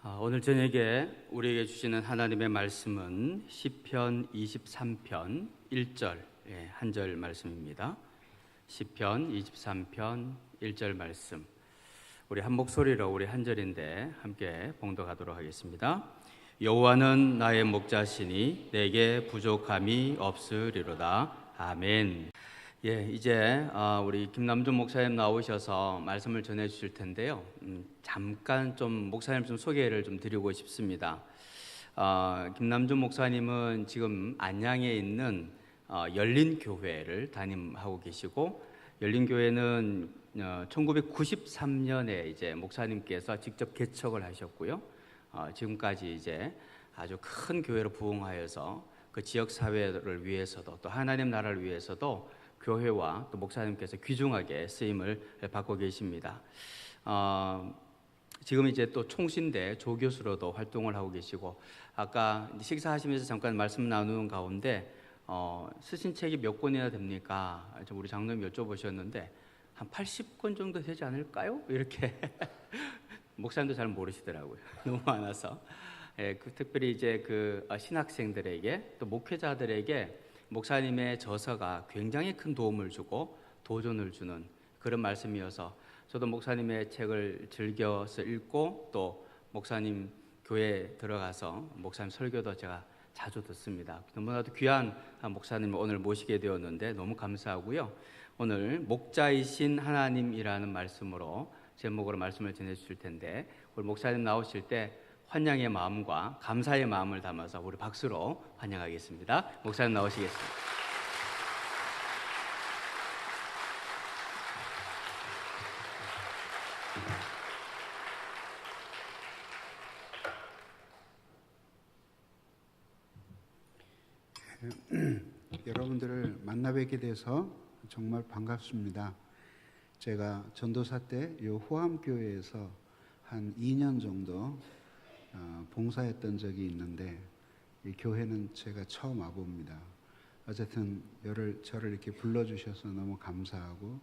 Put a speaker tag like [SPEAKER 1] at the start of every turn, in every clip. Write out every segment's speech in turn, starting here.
[SPEAKER 1] 오늘 저녁에 우리에게 주시는 하나님의 말씀은 시편 23편 1절 한 절 말씀입니다. 시편 23편 1절 말씀, 우리 한 목소리로 우리 한 절인데 함께 봉독하도록 하겠습니다. 여호와는 나의 목자시니 내게 부족함이 없으리로다. 아멘. 이제 우리 김남준 목사님 나오셔서 말씀을 전해 주실 텐데요. 잠깐 좀 목사님 좀 소개를 좀 드리고 싶습니다. 김남준 목사님은 지금 안양에 있는 열린교회를 담임하고 계시고, 열린교회는 1993년에 이제 목사님께서 직접 개척을 하셨고요. 지금까지 이제 아주 큰 교회로 부흥하여서 그 지역 사회를 위해서도 또 하나님 나라를 위해서도 교회와 또 목사님께서 귀중하게 쓰임을 받고 계십니다. 지금 이제 또 총신대 조교수로도 활동을 하고 계시고, 아까 식사하시면서 잠깐 말씀 나누는 가운데 쓰신 책이 몇 권이나 됩니까? 우리 장로님 여쭤보셨는데 한 80권 정도 되지 않을까요? 이렇게 목사님도 잘 모르시더라고요. 너무 많아서. 특별히 이제 그 신학생들에게 또 목회자들에게 목사님의 저서가 굉장히 큰 도움을 주고 도전을 주는 그런 말씀이어서 저도 목사님의 책을 즐겨서 읽고 또 목사님 교회에 들어가서 목사님 설교도 제가 자주 듣습니다. 너무나도 귀한 목사님을 오늘 모시게 되었는데 너무 감사하고요. 오늘 목자이신 하나님이라는 말씀으로 제목으로 말씀을 전해 주실 텐데, 우리 목사님 나오실 때 환영의 마음과 감사의 마음을 담아서 우리 박수로 환영하겠습니다. 목사님 나오시겠습니다.
[SPEAKER 2] 여러분들을 만나 뵙게 돼서 정말 반갑습니다. 제가 전도사 때 이 호암교회에서 한 2년 정도 봉사했던 적이 있는데, 이 교회는 제가 처음 와봅니다. 어쨌든 저를 이렇게 불러주셔서 너무 감사하고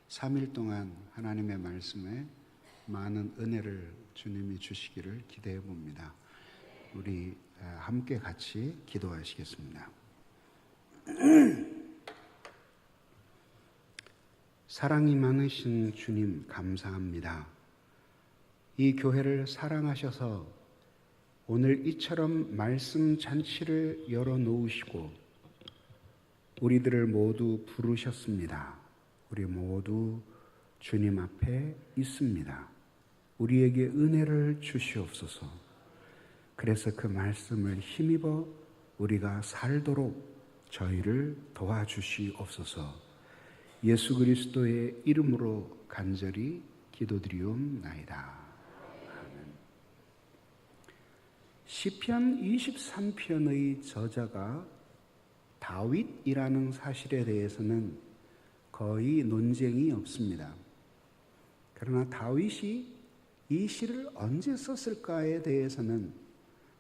[SPEAKER 2] 3일 동안 하나님의 말씀에 많은 은혜를 주님이 주시기를 기대해 봅니다. 우리 함께 같이 기도하시겠습니다. 사랑이 많으신 주님 감사합니다. 이 교회를 사랑하셔서 오늘 이처럼 말씀 잔치를 열어놓으시고 우리들을 모두 부르셨습니다. 우리 모두 주님 앞에 있습니다. 우리에게 은혜를 주시옵소서. 그래서 그 말씀을 힘입어 우리가 살도록 저희를 도와주시옵소서. 예수 그리스도의 이름으로 간절히 기도드리옵나이다. 시편 23편의 저자가 다윗이라는 사실에 대해서는 거의 논쟁이 없습니다. 그러나 다윗이 이 시를 언제 썼을까에 대해서는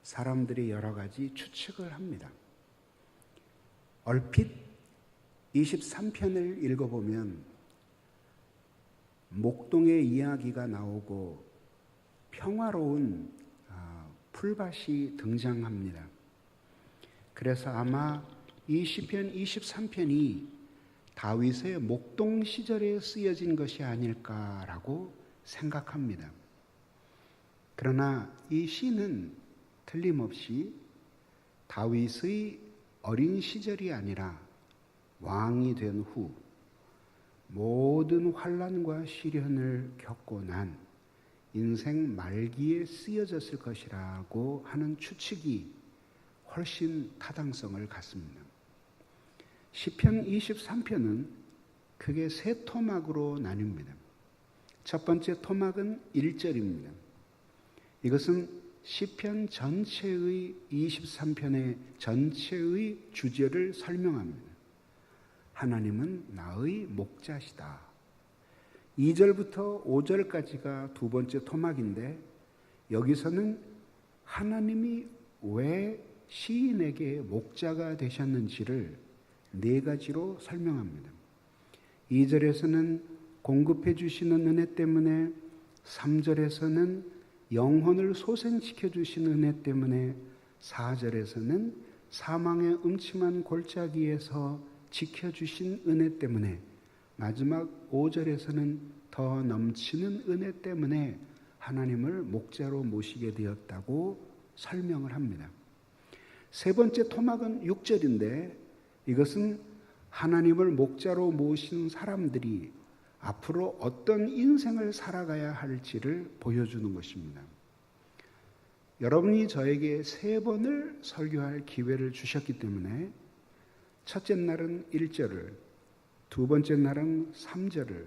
[SPEAKER 2] 사람들이 여러 가지 추측을 합니다. 얼핏 23편을 읽어보면 목동의 이야기가 나오고 평화로운 풀밭이 등장합니다. 그래서 아마 이 시편 23편이 다윗의 목동 시절에 쓰여진 것이 아닐까라고 생각합니다. 그러나 이 시는 틀림없이 다윗의 어린 시절이 아니라 왕이 된 후 모든 환난과 시련을 겪고 난 인생 말기에 쓰여졌을 것이라고 하는 추측이 훨씬 타당성을 갖습니다. 시편 23편은 크게 세 토막으로 나뉩니다. 첫 번째 토막은 1절입니다. 이것은 시편 전체의 23편의 전체의 주제를 설명합니다. 하나님은 나의 목자시다. 2절부터 5절까지가 두 번째 토막인데, 여기서는 하나님이 왜 시인에게 목자가 되셨는지를 네 가지로 설명합니다. 2절에서는 공급해 주시는 은혜 때문에, 3절에서는 영혼을 소생시켜 주신 은혜 때문에 4절에서는 사망의 음침한 골짜기에서 지켜주신 은혜 때문에 마지막 5절에서는 더 넘치는 은혜 때문에 하나님을 목자로 모시게 되었다고 설명을 합니다. 세 번째 토막은 6절인데 이것은 하나님을 목자로 모신 사람들이 앞으로 어떤 인생을 살아가야 할지를 보여주는 것입니다. 여러분이 저에게 3번을 설교할 기회를 주셨기 때문에 첫째 날은 1절을, 두 번째 날은 3절을,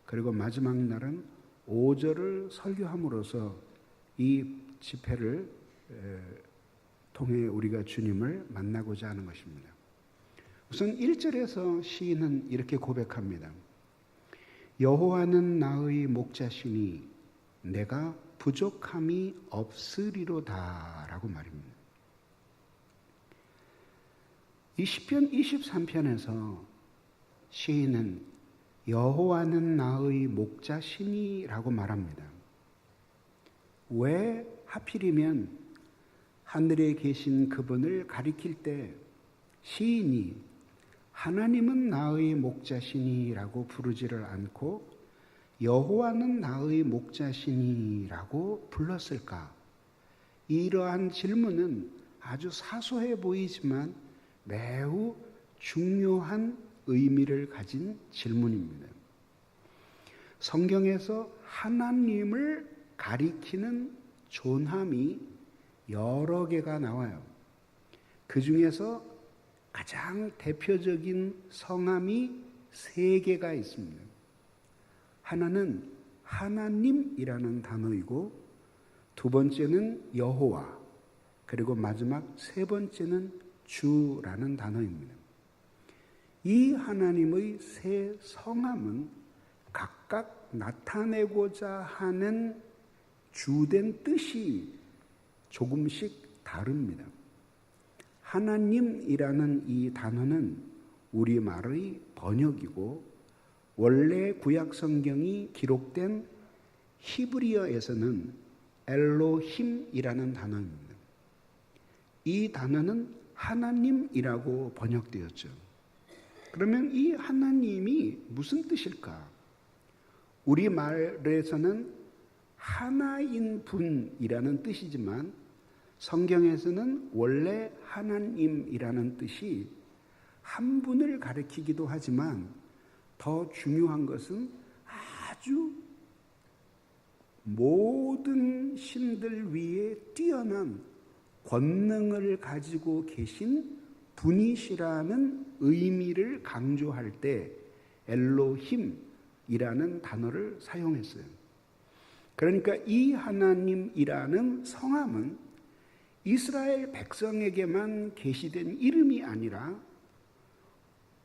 [SPEAKER 2] 그리고 마지막 날은 5절을 설교함으로써 이 집회를 통해 우리가 주님을 만나고자 하는 것입니다. 우선 1절에서 시인은 이렇게 고백합니다. 여호와는 나의 목자시니 내가 부족함이 없으리로다 라고 말입니다. 이 시편 23편에서 시인은 여호와는 나의 목자시니 라고 말합니다. 왜 하필이면 하늘에 계신 그분을 가리킬 때 시인이 하나님은 나의 목자시니 라고 부르지를 않고 여호와는 나의 목자시니 라고 불렀을까? 이러한 질문은 아주 사소해 보이지만 매우 중요한 의미를 가진 질문입니다. 성경에서 하나님을 가리키는 존함이 여러 개가 나와요. 그 중에서 가장 대표적인 성함이 3개가 있습니다. 하나는 하나님이라는 단어이고 두 번째는 여호와, 그리고 마지막 3번째는 주라는 단어입니다. 이 하나님의 3 성함은 각각 나타내고자 하는 주된 뜻이 조금씩 다릅니다. 하나님이라는 이 단어는 우리말의 번역이고 원래 구약 성경이 기록된 히브리어에서는 엘로힘이라는 단어입니다. 이 단어는 하나님이라고 번역되었죠. 그러면 이 하나님이 무슨 뜻일까? 우리말에서는 하나인 분이라는 뜻이지만 성경에서는 원래 하나님이라는 뜻이 한 분을 가리키기도 하지만 더 중요한 것은 아주 모든 신들 위에 뛰어난 권능을 가지고 계신 분이시라는 의미를 강조할 때 엘로힘이라는 단어를 사용했어요. 그러니까 이 하나님이라는 성함은 이스라엘 백성에게만 계시된 이름이 아니라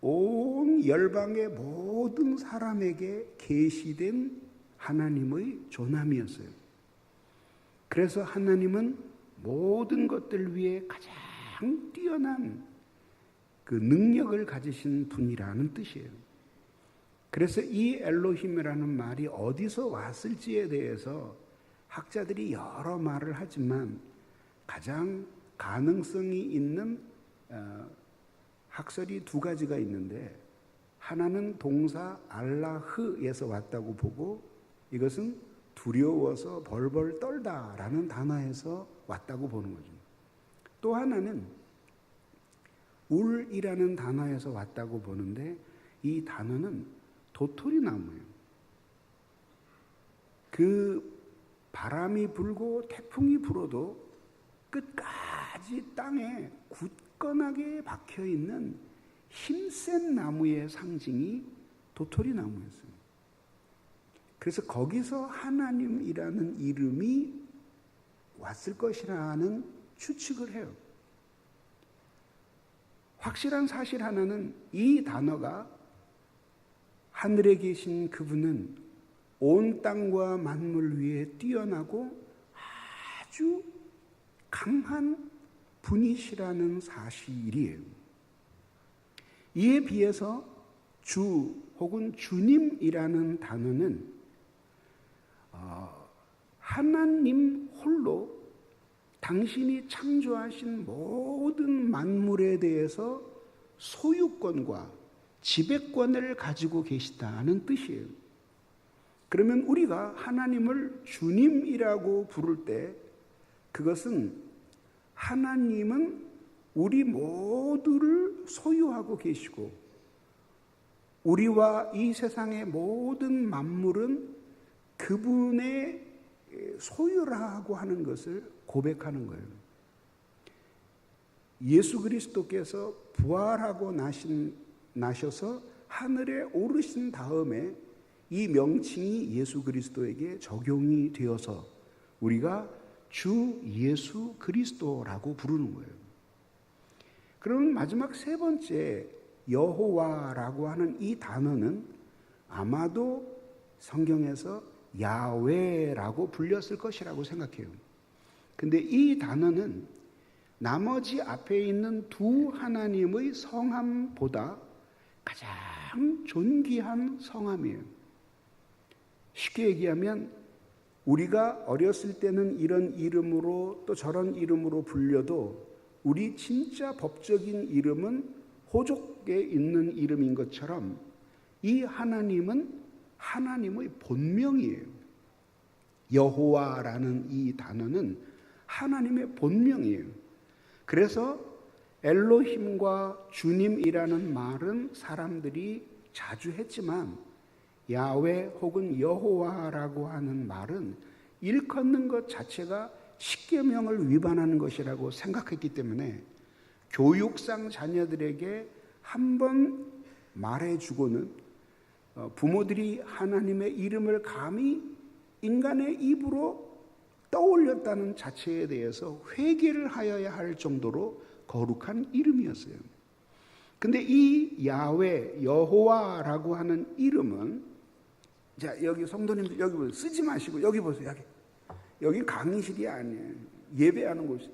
[SPEAKER 2] 온 열방의 모든 사람에게 계시된 하나님의 존함이었어요. 그래서 하나님은 모든 것들 위해 가장 뛰어난 그 능력을 가지신 분이라는 뜻이에요. 그래서 이 엘로힘이라는 말이 어디서 왔을지에 대해서 학자들이 여러 말을 하지만 가장 가능성이 있는 학설이 2가지가 있는데 하나는 동사 알라흐에서 왔다고 보고 이것은 두려워서 벌벌 떨다라는 단어에서 왔다고 보는 거죠. 또 하나는 울이라는 단어에서 왔다고 보는데 이 단어는 도토리 나무예요. 그 바람이 불고 태풍이 불어도 끝까지 땅에 굳건하게 박혀있는 힘센 나무의 상징이 도토리 나무였어요. 그래서 거기서 하나님이라는 이름이 왔을 것이라는 추측을 해요. 확실한 사실 하나는 이 단어가 하늘에 계신 그분은 온 땅과 만물 위에 뛰어나고 아주 강한 분이시라는 사실이에요. 이에 비해서 주 혹은 주님이라는 단어는 하나님 홀로 당신이 창조하신 모든 만물에 대해서 소유권과 지배권을 가지고 계시다는 뜻이에요. 그러면 우리가 하나님을 주님이라고 부를 때 그것은 하나님은 우리 모두를 소유하고 계시고 우리와 이 세상의 모든 만물은 그분의 소유라고 하는 것을 고백하는 거예요. 예수 그리스도께서 부활하고 나셔서 하늘에 오르신 다음에 이 명칭이 예수 그리스도에게 적용이 되어서 우리가 주 예수 그리스도라고 부르는 거예요. 그러면 마지막 세 번째 여호와라고 하는 이 단어는 아마도 성경에서 야훼라고 불렸을 것이라고 생각해요. 근데 이 단어는 나머지 앞에 있는 두 하나님의 성함보다 가장 존귀한 성함이에요. 쉽게 얘기하면 우리가 어렸을 때는 이런 이름으로 또 저런 이름으로 불려도 우리 진짜 법적인 이름은 호족에 있는 이름인 것처럼 이 하나님은 하나님의 본명이에요. 여호와라는 이 단어는 하나님의 본명이에요. 그래서 엘로힘과 주님이라는 말은 사람들이 자주 했지만 야훼 혹은 여호와라고 하는 말은 일컫는 것 자체가 십계명을 위반하는 것이라고 생각했기 때문에 교육상 자녀들에게 한번 말해주고는 부모들이 하나님의 이름을 감히 인간의 입으로 떠올렸다는 자체에 대해서 회개를 하여야 할 정도로 거룩한 이름이었어요. 근데 이 야훼, 여호와라고 하는 이름은 자, 여기 성도님들 여기 보세요. 쓰지 마시고 여기 보세요. 여기 강의실이 아니에요. 예배하는 곳이.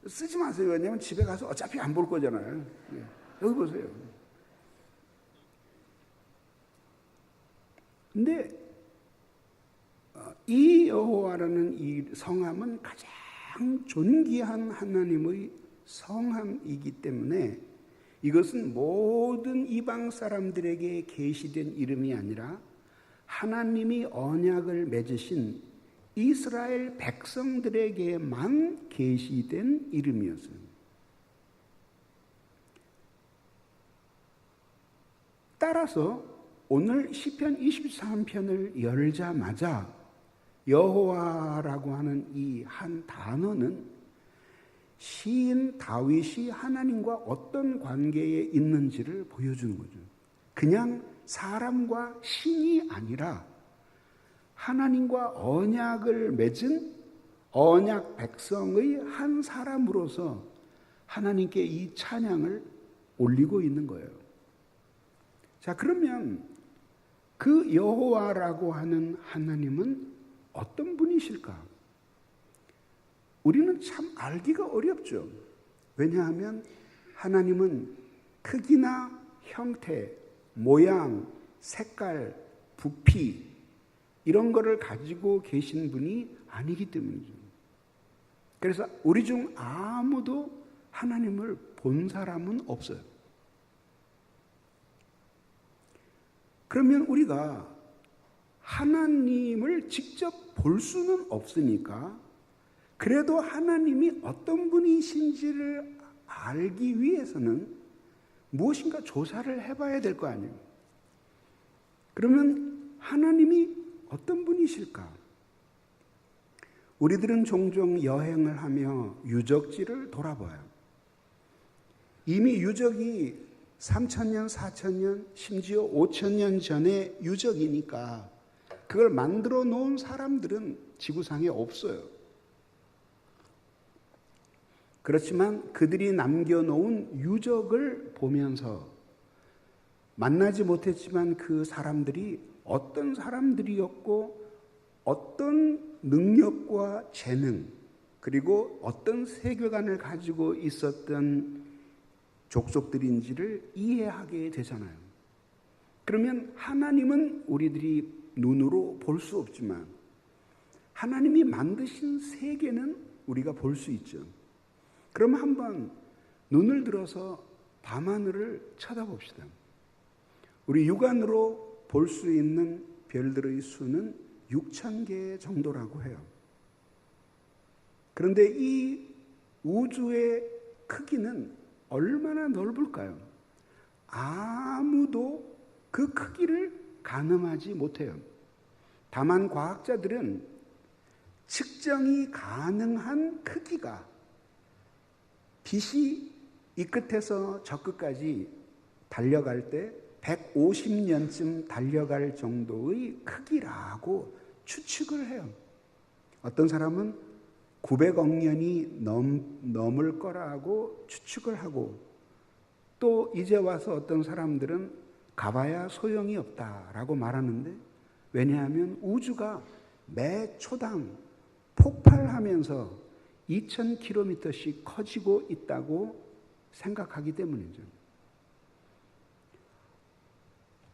[SPEAKER 2] 쓰지 마세요. 왜냐하면 집에 가서 어차피 안 볼 거잖아요. 여기 보세요. 근데 이 여호와라는 이 성함은 가장 존귀한 하나님의 성함이기 때문에 이것은 모든 이방 사람들에게 계시된 이름이 아니라 하나님이 언약을 맺으신 이스라엘 백성들에게만 계시된 이름이었어요. 따라서 오늘 시편 23편을 열자마자 여호와라고 하는 이 한 단어는 시인 다윗이 하나님과 어떤 관계에 있는지를 보여주는 거죠. 그냥 사람과 신이 아니라 하나님과 언약을 맺은 언약 백성의 한 사람으로서 하나님께 이 찬양을 올리고 있는 거예요. 자, 그러면 그 여호와라고 하는 하나님은 어떤 분이실까? 우리는 참 알기가 어렵죠. 왜냐하면 하나님은 크기나 형태, 모양, 색깔, 부피 이런 거를 가지고 계신 분이 아니기 때문이죠. 그래서 우리 중 아무도 하나님을 본 사람은 없어요. 그러면 우리가 하나님을 직접 볼 수는 없으니까 그래도 하나님이 어떤 분이신지를 알기 위해서는 무엇인가 조사를 해봐야 될 거 아니에요. 그러면 하나님이 어떤 분이실까? 우리들은 종종 여행을 하며 유적지를 돌아봐요. 이미 유적이 3,000년, 4,000년, 심지어 5,000년 전의 유적이니까 그걸 만들어 놓은 사람들은 지구상에 없어요. 그렇지만 그들이 남겨놓은 유적을 보면서 만나지 못했지만 그 사람들이 어떤 사람들이었고 어떤 능력과 재능 그리고 어떤 세계관을 가지고 있었던 족속들인지를 이해하게 되잖아요. 그러면 하나님은 우리들이 눈으로 볼 수 없지만 하나님이 만드신 세계는 우리가 볼 수 있죠. 그럼 한번 눈을 들어서 밤하늘을 쳐다봅시다. 우리 육안으로 볼 수 있는 별들의 수는 6,000개 정도라고 해요. 그런데 이 우주의 크기는 얼마나 넓을까요? 아무도 그 크기를 가늠하지 못해요. 다만 과학자들은 측정이 가능한 크기가 빛이 이 끝에서 저 끝까지 달려갈 때 150년쯤 달려갈 정도의 크기라고 추측을 해요. 어떤 사람은 900억 년이 넘을 거라고 추측을 하고, 또 이제 와서 어떤 사람들은 가봐야 소용이 없다라고 말하는데, 왜냐하면 우주가 매 초당 폭발하면서 2000km씩 커지고 있다고 생각하기 때문이죠.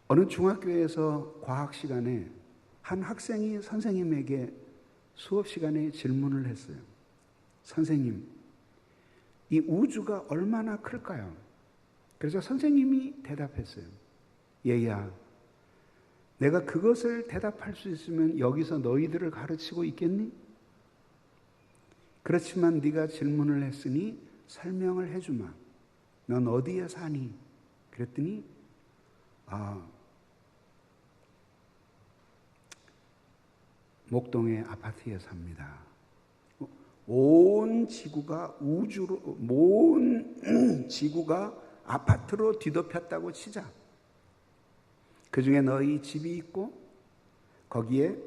[SPEAKER 2] 어느 중학교에서 과학 시간에 한 학생이 선생님에게 수업 시간에 질문을 했어요. 선생님, 이 우주가 얼마나 클까요? 그래서 선생님이 대답했어요. 얘야, 내가 그것을 대답할 수 있으면 여기서 너희들을 가르치고 있겠니? 그렇지만 네가 질문을 했으니 설명을 해주마. 넌 어디에 사니? 그랬더니 목동의 아파트에 삽니다. 온 지구가 지구가 아파트로 뒤덮였다고 치자. 그 중에 너희 집이 있고, 거기에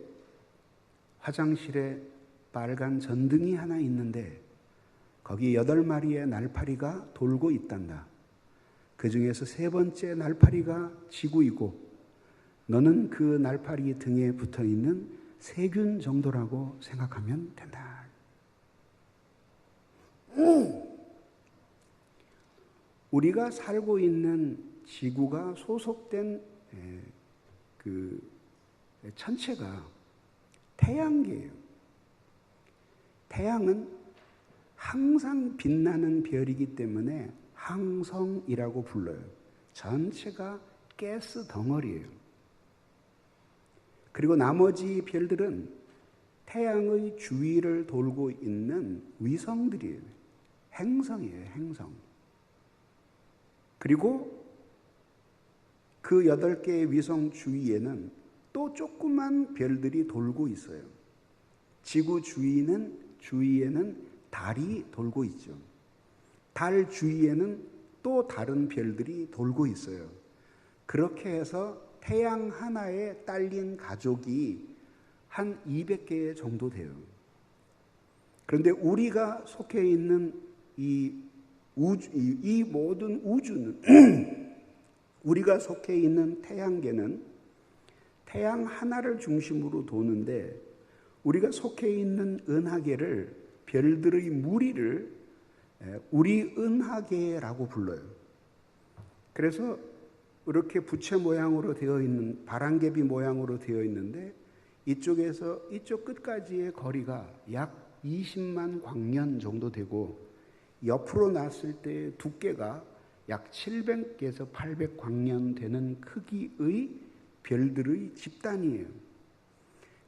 [SPEAKER 2] 화장실에 빨간 전등이 하나 있는데, 거기 8마리의 날파리가 돌고 있단다. 그 중에서 3번째 날파리가 지구이고, 너는 그 날파리 등에 붙어 있는 세균 정도라고 생각하면 된다. 우리가 살고 있는 지구가 소속된 그 천체가 태양계예요. 태양은 항상 빛나는 별이기 때문에 항성이라고 불러요. 전체가 가스 덩어리예요. 그리고 나머지 별들은 태양의 주위를 돌고 있는 위성들이에요. 행성이에요, 행성. 그리고 그 8개의 위성 주위에는 또 조그만 별들이 돌고 있어요. 지구 주위에는 달이 돌고 있죠. 달 주위에는 또 다른 별들이 돌고 있어요. 그렇게 해서 태양 하나에 딸린 가족이 한 200개 정도 돼요. 그런데 우리가 속해 있는 이 모든 우주는 우리가 속해 있는 태양계는 태양 하나를 중심으로 도는데, 우리가 속해 있는 은하계를, 별들의 무리를 우리 은하계라고 불러요. 그래서 이렇게 부채 모양으로 되어 있는, 바람개비 모양으로 되어 있는데, 이쪽에서 이쪽 끝까지의 거리가 약 20만 광년 정도 되고, 옆으로 놨을 때 두께가 약 700에서 800 광년 되는 크기의 별들의 집단이에요.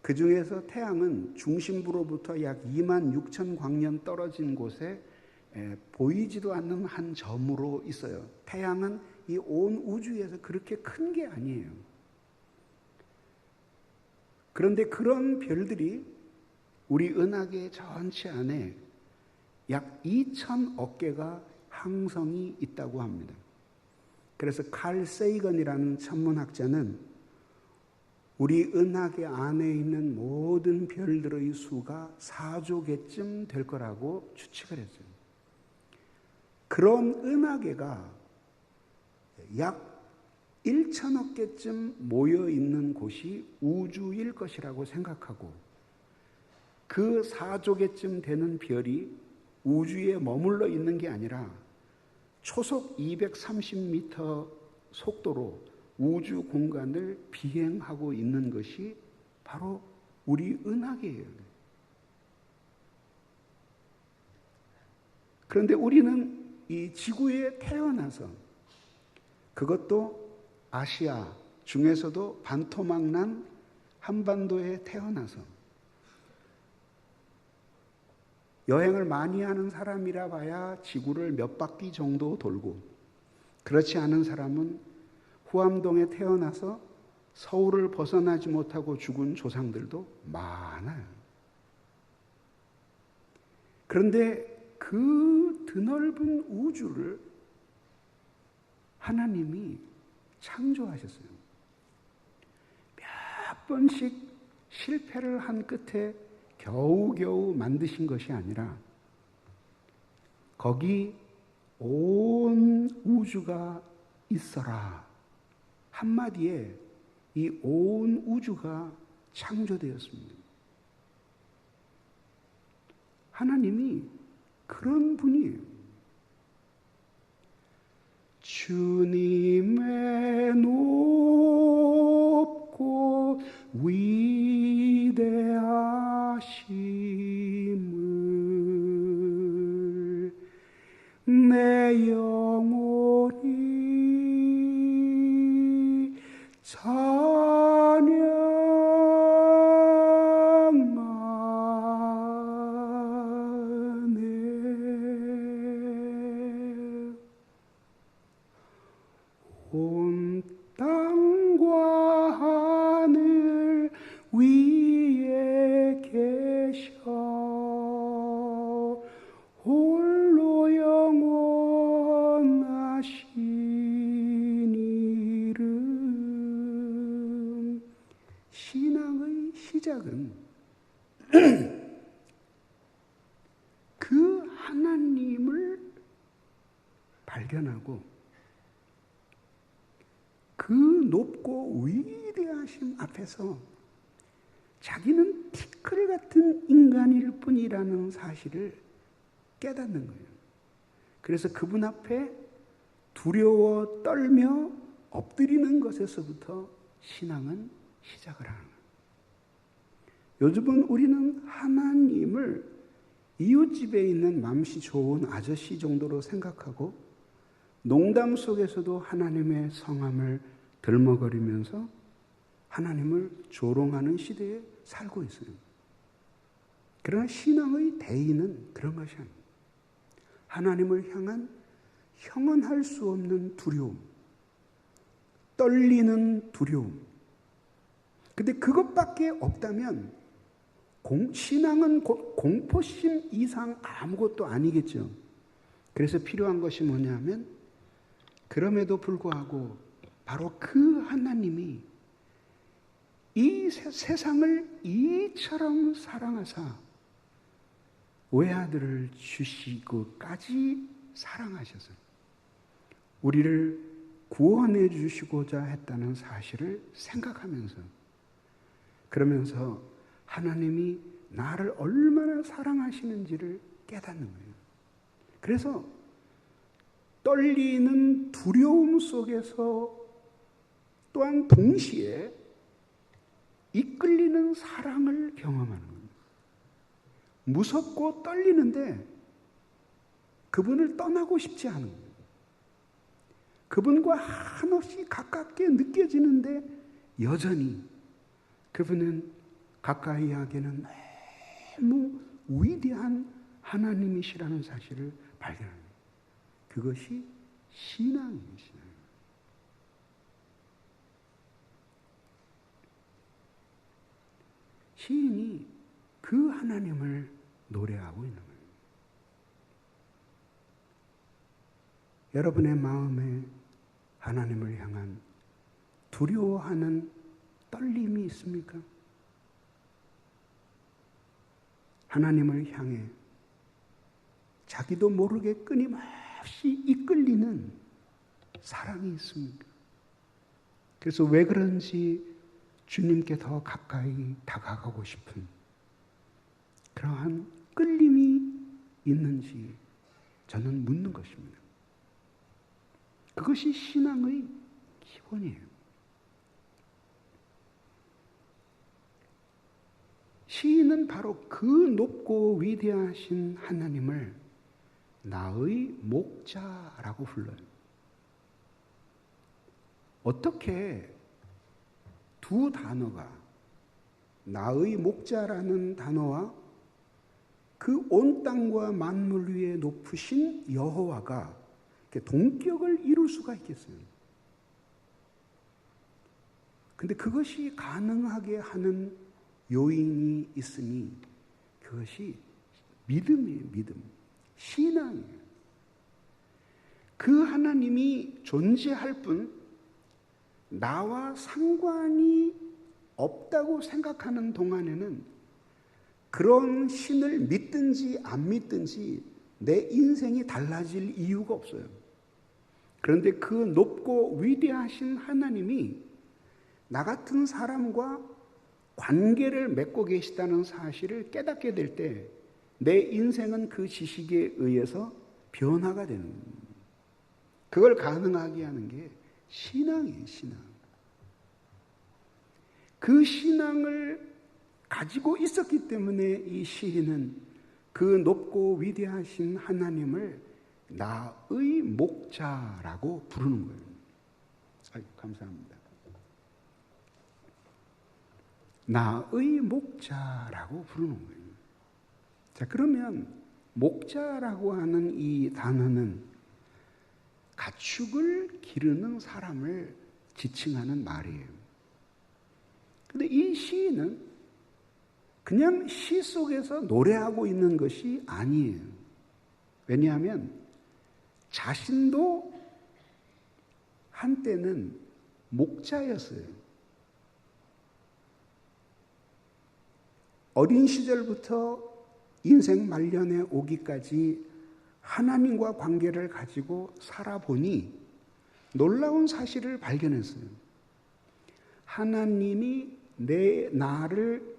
[SPEAKER 2] 그 중에서 태양은 중심부로부터 약 2만 6천 광년 떨어진 곳에 보이지도 않는 한 점으로 있어요. 태양은 이 온 우주에서 그렇게 큰 게 아니에요. 그런데 그런 별들이 우리 은하계 전체 안에 약 2천억 개가 항성이 있다고 합니다. 그래서 칼 세이건이라는 천문학자는 우리 은하계 안에 있는 모든 별들의 수가 4조 개쯤 될 거라고 추측을 했어요. 그런 은하계가 약 1천억 개쯤 모여 있는 곳이 우주일 것이라고 생각하고, 그 4조 개쯤 되는 별이 우주에 머물러 있는 게 아니라 초속 230m 속도로 우주 공간을 비행하고 있는 것이 바로 우리 은하계예요. 그런데 우리는 이 지구에 태어나서, 그것도 아시아 중에서도 반토막난 한반도에 태어나서 여행을 많이 하는 사람이라 봐야 지구를 몇 바퀴 정도 돌고, 그렇지 않은 사람은 후암동에 태어나서 서울을 벗어나지 못하고 죽은 조상들도 많아요. 그런데 그 드넓은 우주를 하나님이 창조하셨어요. 몇 번씩 실패를 한 끝에 겨우겨우 만드신 것이 아니라 거기 온 우주가 있어라 한마디에 이 온 우주가 창조되었습니다. 하나님이 그런 분이에요. 주님의 높고 위대하심을 내 영혼이 찬양하네. 온 땅과 하늘 위에 계셔 홀로 영원하신 이름. 신앙의 시작은 그 하나님을 발견하고 그 높고 위대하심 앞에서 자기는 티끌 같은 인간일 뿐이라는 사실을 깨닫는 거예요. 그래서 그분 앞에 두려워 떨며 엎드리는 것에서부터 신앙은 시작을 하는 거예요. 요즘은 우리는 하나님을 이웃집에 있는 맘씨 좋은 아저씨 정도로 생각하고 농담 속에서도 하나님의 성함을 들먹거리면서 하나님을 조롱하는 시대에 살고 있어요. 그러나 신앙의 대의는 그런 것이 아닙니다. 하나님을 향한 형언할 수 없는 두려움, 떨리는 두려움. 근데 그것밖에 없다면 신앙은 공포심 이상 아무것도 아니겠죠. 그래서 필요한 것이 뭐냐면 그럼에도 불구하고 바로 그 하나님이 이 세상을 이처럼 사랑하사 외아들을 주시고까지 사랑하셔서 우리를 구원해 주시고자 했다는 사실을 생각하면서, 그러면서 하나님이 나를 얼마나 사랑하시는지를 깨닫는 거예요. 그래서 떨리는 두려움 속에서 또한 동시에 이끌리는 사랑을 경험하는 겁니다. 무섭고 떨리는데 그분을 떠나고 싶지 않은 거예요. 그분과 한없이 가깝게 느껴지는데 여전히 그분은 가까이 하기에는 너무 위대한 하나님이시라는 사실을 발견합니다. 그것이 신앙입니다. 시인이 그 하나님을 노래하고 있는 거예요. 여러분의 마음에 하나님을 향한 두려워하는 떨림이 있습니까? 하나님을 향해 자기도 모르게 끊임없이 이끌리는 사랑이 있습니까? 그래서 왜 그런지 주님께 더 가까이 다가가고 싶은 그러한 끌림이 있는지 저는 묻는 것입니다. 그것이 신앙의 기본이에요. 시인은 바로 그 높고 위대하신 하나님을 나의 목자라고 불러요. 어떻게 두 단어가 나의 목자라는 단어와 그 온 땅과 만물 위에 높으신 여호와가 동격을 이룰 수가 있겠어요? 근데 그것이 가능하게 하는 요인이 있으니 그것이 믿음이에요, 믿음. 신앙이에요. 그 하나님이 존재할 뿐 나와 상관이 없다고 생각하는 동안에는 그런 신을 믿든지 안 믿든지 내 인생이 달라질 이유가 없어요. 그런데 그 높고 위대하신 하나님이 나 같은 사람과 관계를 맺고 계시다는 사실을 깨닫게 될 때 내 인생은 그 지식에 의해서 변화가 되는 거예요. 그걸 가능하게 하는 게 신앙이에요, 신앙. 그 신앙을 가지고 있었기 때문에 이 시인은 그 높고 위대하신 하나님을 나의 목자라고 부르는 거예요. 아이고, 감사합니다. 나의 목자라고 부르는 거예요. 자, 그러면 목자라고 하는 이 단어는 가축을 기르는 사람을 지칭하는 말이에요. 근데 이 시인은 그냥 시 속에서 노래하고 있는 것이 아니에요. 왜냐하면 자신도 한때는 목자였어요. 어린 시절부터 인생 말년에 오기까지 하나님과 관계를 가지고 살아보니 놀라운 사실을 발견했어요. 하나님이 나를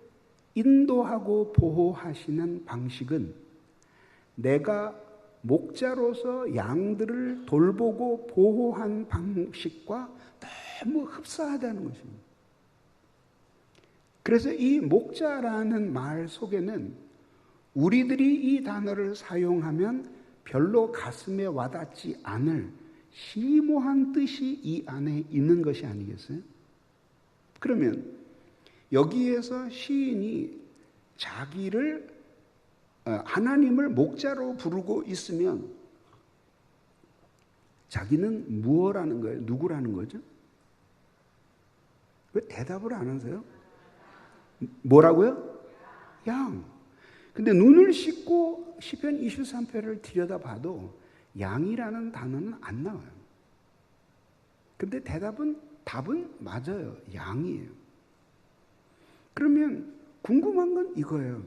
[SPEAKER 2] 인도하고 보호하시는 방식은 내가 목자로서 양들을 돌보고 보호한 방식과 너무 흡사하다는 것입니다. 그래서 이 목자라는 말 속에는 우리들이 이 단어를 사용하면 별로 가슴에 와닿지 않을 심오한 뜻이 이 안에 있는 것이 아니겠어요? 그러면 여기에서 시인이 자기를 하나님을 목자로 부르고 있으면 자기는 무엇라는 거예요? 누구라는 거죠? 왜 대답을 안 하세요? 뭐라고요? 양. 근데 눈을 씻고 시편 23편을 들여다봐도 양이라는 단어는 안 나와요. 근데 답은 맞아요. 양이에요. 그러면 궁금한 건 이거예요.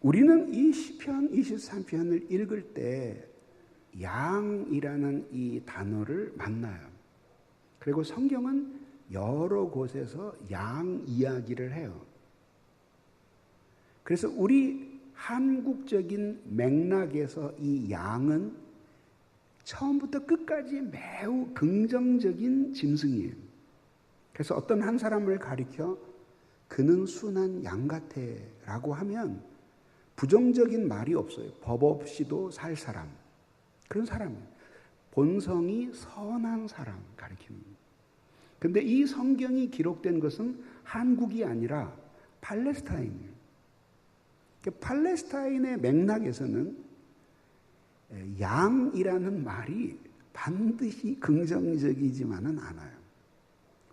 [SPEAKER 2] 우리는 이 시편 23편을 읽을 때 양이라는 이 단어를 만나요. 그리고 성경은 여러 곳에서 양 이야기를 해요. 그래서 우리 한국적인 맥락에서 이 양은 처음부터 끝까지 매우 긍정적인 짐승이에요. 그래서 어떤 한 사람을 가리켜 그는 순한 양 같아 라고 하면 부정적인 말이 없어요. 법 없이도 살 사람. 그런 사람이에요. 본성이 선한 사람 가리킵니다. 근데 이 성경이 기록된 것은 한국이 아니라 팔레스타인이에요. 팔레스타인의 맥락에서는 양이라는 말이 반드시 긍정적이지만은 않아요.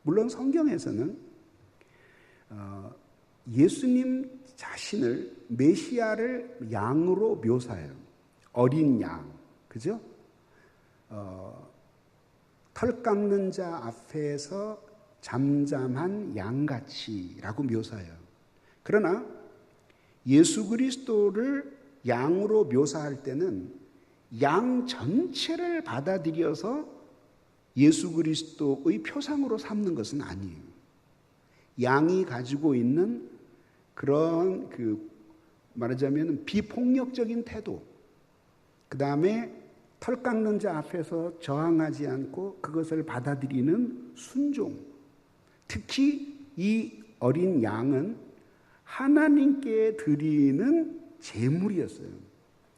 [SPEAKER 2] 물론 성경에서는 예수님 자신을 메시아를 양으로 묘사해요. 어린 양, 그죠? 털 깎는 자 앞에서 잠잠한 양같이라고 묘사해요. 그러나 예수 그리스도를 양으로 묘사할 때는 양 전체를 받아들여서 예수 그리스도의 표상으로 삼는 것은 아니에요. 양이 가지고 있는 그런 말하자면 비폭력적인 태도, 그 다음에 털 깎는 자 앞에서 저항하지 않고 그것을 받아들이는 순종. 특히 이 어린 양은 하나님께 드리는 제물이었어요.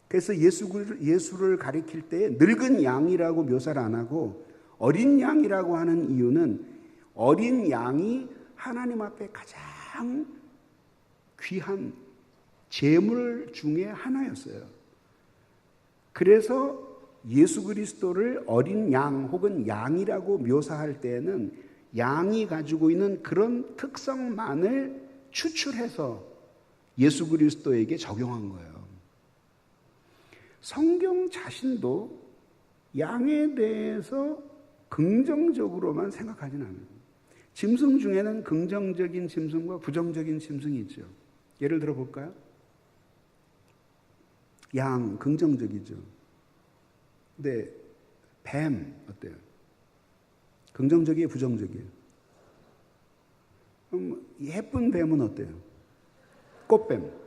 [SPEAKER 2] 그래서 예수를 가리킬 때 늙은 양이라고 묘사를 안 하고 어린 양이라고 하는 이유는 어린 양이 하나님 앞에 가장 귀한 제물 중에 하나였어요. 그래서 예수 그리스도를 어린 양 혹은 양이라고 묘사할 때에는 양이 가지고 있는 그런 특성만을 추출해서 예수 그리스도에게 적용한 거예요. 성경 자신도 양에 대해서 긍정적으로만 생각하지는 않아요. 짐승 중에는 긍정적인 짐승과 부정적인 짐승이 있죠. 예를 들어 볼까요? 양 긍정적이죠. 근데 뱀 어때요? 긍정적이에요, 부정적이에요? 예쁜 뱀은 어때요? 꽃뱀.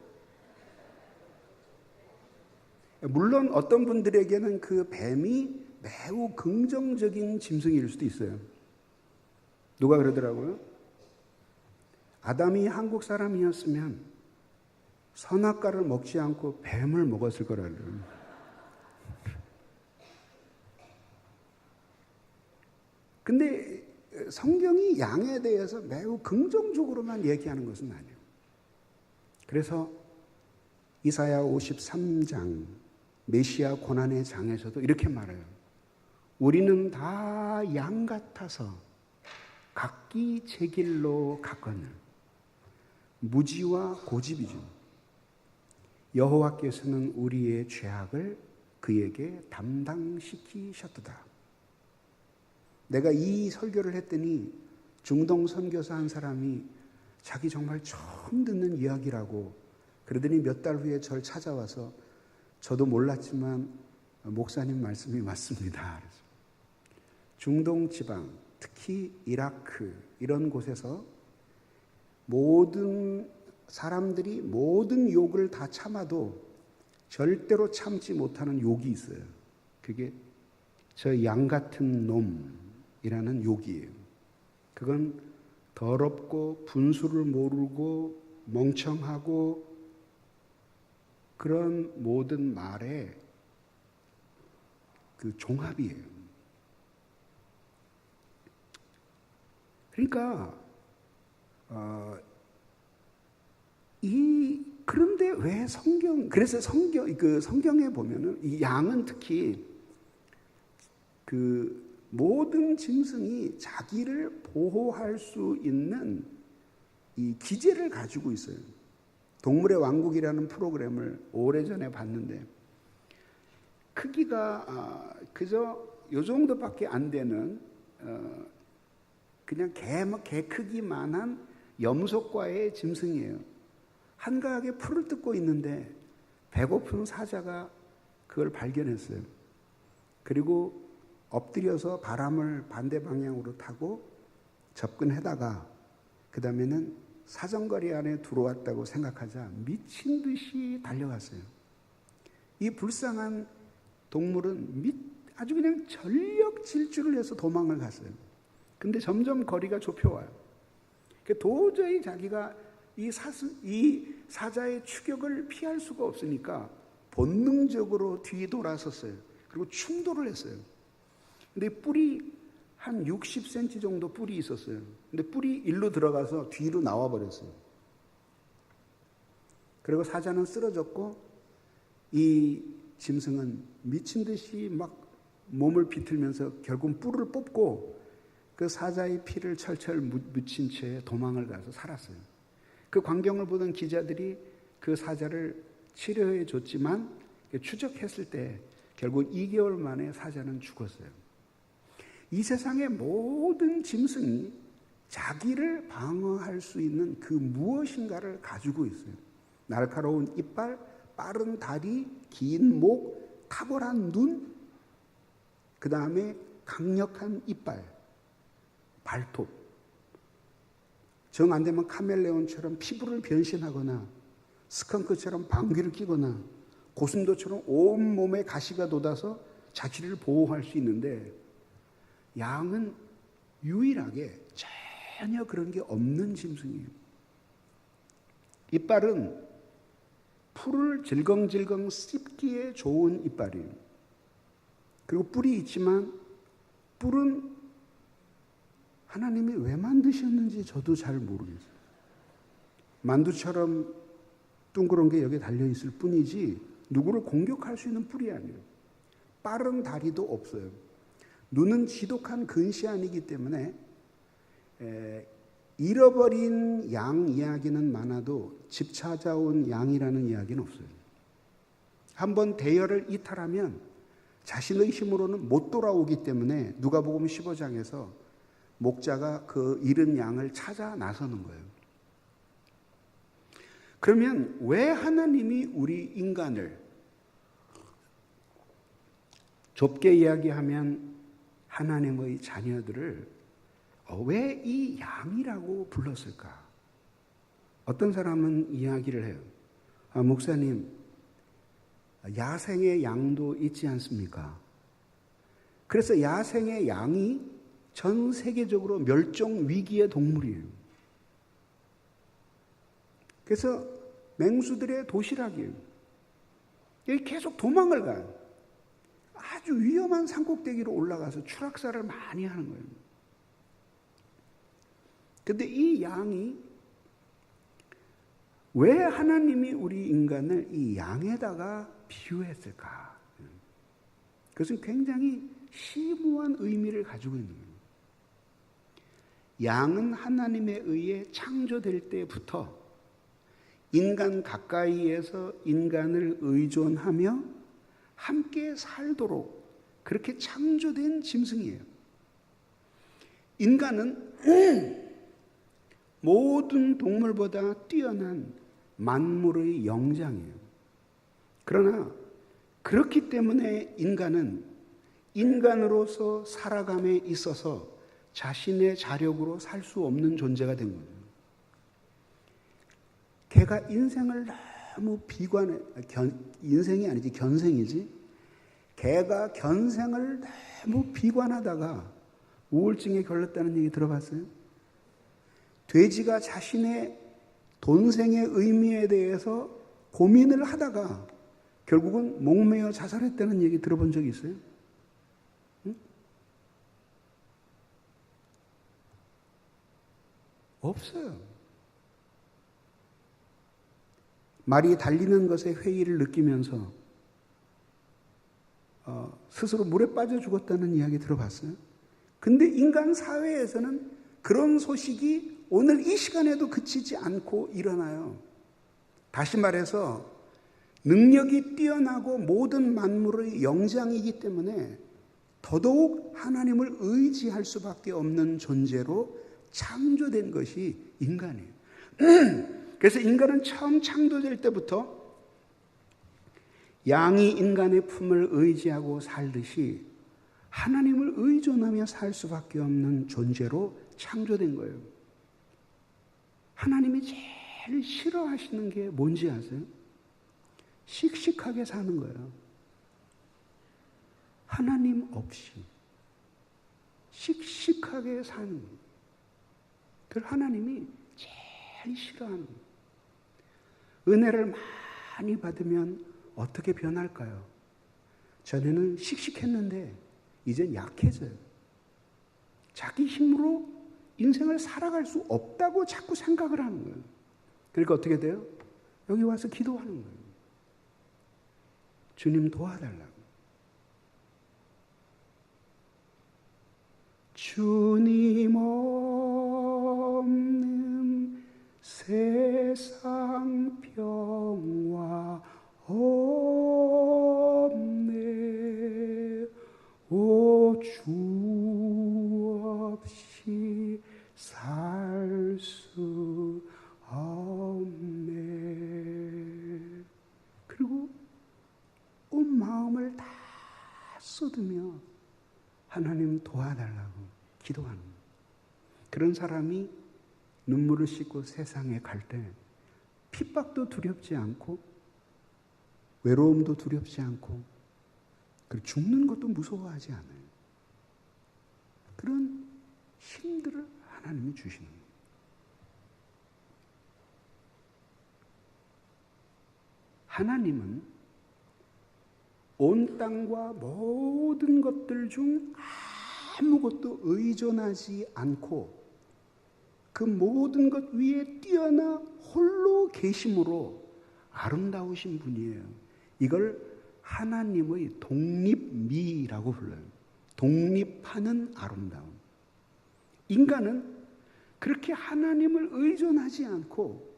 [SPEAKER 2] 물론 어떤 분들에게는 그 뱀이 매우 긍정적인 짐승일 수도 있어요. 누가 그러더라고요? 아담이 한국 사람이었으면 선악과를 먹지 않고 뱀을 먹었을 거라는. 근데 성경이 양에 대해서 매우 긍정적으로만 얘기하는 것은 아니에요. 그래서 이사야 53장 메시아 고난의 장에서도 이렇게 말해요. 우리는 다 양 같아서 각기 제 길로 갔거늘 무지와 고집이죠. 여호와께서는 우리의 죄악을 그에게 담당시키셨도다. 내가 이 설교를 했더니 중동 선교사 한 사람이 자기 정말 처음 듣는 이야기라고 그러더니 몇 달 후에 저를 찾아와서 저도 몰랐지만 목사님 말씀이 맞습니다. 중동 지방, 특히 이라크 이런 곳에서 모든 사람들이 모든 욕을 다 참아도 절대로 참지 못하는 욕이 있어요. 그게 저 양 같은 놈이라는 욕이에요. 그건 더럽고 분수를 모르고 멍청하고 그런 모든 말의 그 종합이에요. 그러니까 그런데 왜 그래서 성경에 보면은 이 양은 특히 그 모든 짐승이 자기를 보호할 수 있는 이 기제를 가지고 있어요. 동물의 왕국이라는 프로그램을 오래전에 봤는데 크기가 그저 요 정도밖에 안 되는 그냥 개 크기만한 염소과의 짐승이에요. 한가하게 풀을 뜯고 있는데 배고픈 사자가 그걸 발견했어요. 그리고 엎드려서 바람을 반대 방향으로 타고 접근하다가 그 다음에는 사정거리 안에 들어왔다고 생각하자 미친 듯이 달려갔어요. 이 불쌍한 동물은 아주 그냥 전력 질주를 해서 도망을 갔어요. 근데 점점 거리가 좁혀와요. 도저히 자기가 이 사자의 추격을 피할 수가 없으니까 본능적으로 뒤돌아섰어요. 그리고 충돌을 했어요. 근데 뿔이 한 60cm 정도 뿔이 있었어요. 근데 뿔이 일로 들어가서 뒤로 나와버렸어요. 그리고 사자는 쓰러졌고 이 짐승은 미친 듯이 막 몸을 비틀면서 결국 뿔을 뽑고 그 사자의 피를 철철 묻힌 채 도망을 가서 살았어요. 그 광경을 보던 기자들이 그 사자를 치료해 줬지만 추적했을 때 결국 2개월 만에 사자는 죽었어요. 이 세상의 모든 짐승이 자기를 방어할 수 있는 그 무엇인가를 가지고 있어요. 날카로운 이빨, 빠른 다리, 긴 목, 탁월한 눈, 그 다음에 강력한 이빨, 발톱. 정 안 되면 카멜레온처럼 피부를 변신하거나 스컹크처럼 방귀를 뀌거나 고슴도처럼 온몸에 가시가 돋아서 자기를 보호할 수 있는데 양은 유일하게 전혀 그런 게 없는 짐승이에요. 이빨은 풀을 질겅질겅 씹기에 좋은 이빨이에요. 그리고 뿔이 있지만 뿔은 하나님이 왜 만드셨는지 저도 잘 모르겠어요. 만두처럼 둥그런 게 여기 달려있을 뿐이지 누구를 공격할 수 있는 뿔이 아니에요. 빠른 다리도 없어요. 눈은 지독한 근시안이기 때문에 잃어버린 양 이야기는 많아도 집 찾아온 양이라는 이야기는 없어요. 한번 대열을 이탈하면 자신의 힘으로는 못 돌아오기 때문에 누가복음 15장에서 목자가 그 잃은 양을 찾아 나서는 거예요. 그러면 왜 하나님이 우리 인간을 좁게 이야기하면 하나님의 자녀들을 왜 이 양이라고 불렀을까? 어떤 사람은 이야기를 해요. 목사님, 야생의 양도 있지 않습니까? 그래서 야생의 양이 전 세계적으로 멸종 위기의 동물이에요. 그래서 맹수들의 도시락이에요. 여기 계속 도망을 가요. 아주 위험한 산꼭대기로 올라가서 추락사를 많이 하는 거예요. 근데 이 양이 왜 하나님이 우리 인간을 이 양에다가 비유했을까? 그것은 굉장히 심오한 의미를 가지고 있는 거예요. 양은 하나님에 의해 창조될 때부터 인간 가까이에서 인간을 의존하며 함께 살도록 그렇게 창조된 짐승이에요. 인간은 모든 동물보다 뛰어난 만물의 영장이에요. 그러나 그렇기 때문에 인간은 인간으로서 살아감에 있어서 자신의 자력으로 살 수 없는 존재가 된 거예요. 걔가 인생을 너무 인생이 아니지 견생이지. 걔가 견생을 너무 비관하다가 우울증에 걸렸다는 얘기 들어봤어요? 돼지가 자신의 돈생의 의미에 대해서 고민을 하다가 결국은 목매어 자살했다는 얘기 들어본 적이 있어요? 응? 없어요. 말이 달리는 것에 회의를 느끼면서 스스로 물에 빠져 죽었다는 이야기 들어봤어요? 근데 인간 사회에서는 그런 소식이 오늘 이 시간에도 그치지 않고 일어나요. 다시 말해서 능력이 뛰어나고 모든 만물의 영장이기 때문에 더더욱 하나님을 의지할 수밖에 없는 존재로 창조된 것이 인간이에요. 그래서 인간은 처음 창조될 때부터 양이 인간의 품을 의지하고 살듯이 하나님을 의존하며 살 수밖에 없는 존재로 창조된 거예요. 하나님이 제일 싫어하시는 게 뭔지 아세요? 씩씩하게 사는 거예요. 하나님 없이 씩씩하게 사는 거예요. 그걸 하나님이 제일 싫어하는 거예요. 은혜를 많이 받으면 어떻게 변할까요? 전에는 씩씩했는데 이젠 약해져요. 자기 힘으로 인생을 살아갈 수 없다고 자꾸 생각을 하는 거예요. 그러니까 어떻게 돼요? 여기 와서 기도하는 거예요. 주님 도와달라고. 주님 없는 세상 평화 없네. 오 주 없이 살 수 없네. 그리고 온 마음을 다 쏟으며 하나님 도와달라고 기도하는 거예요. 그런 사람이 눈물을 씻고 세상에 갈 때 핍박도 두렵지 않고 외로움도 두렵지 않고 그리고 죽는 것도 무서워하지 않아요. 그런 힘들을 하나님이 주시는 거예요. 하나님은 온 땅과 모든 것들 중 아무것도 의존하지 않고 그 모든 것 위에 뛰어나 홀로 계심으로 아름다우신 분이에요. 이걸 하나님의 독립미라고 불러요. 독립하는 아름다움. 인간은 그렇게 하나님을 의존하지 않고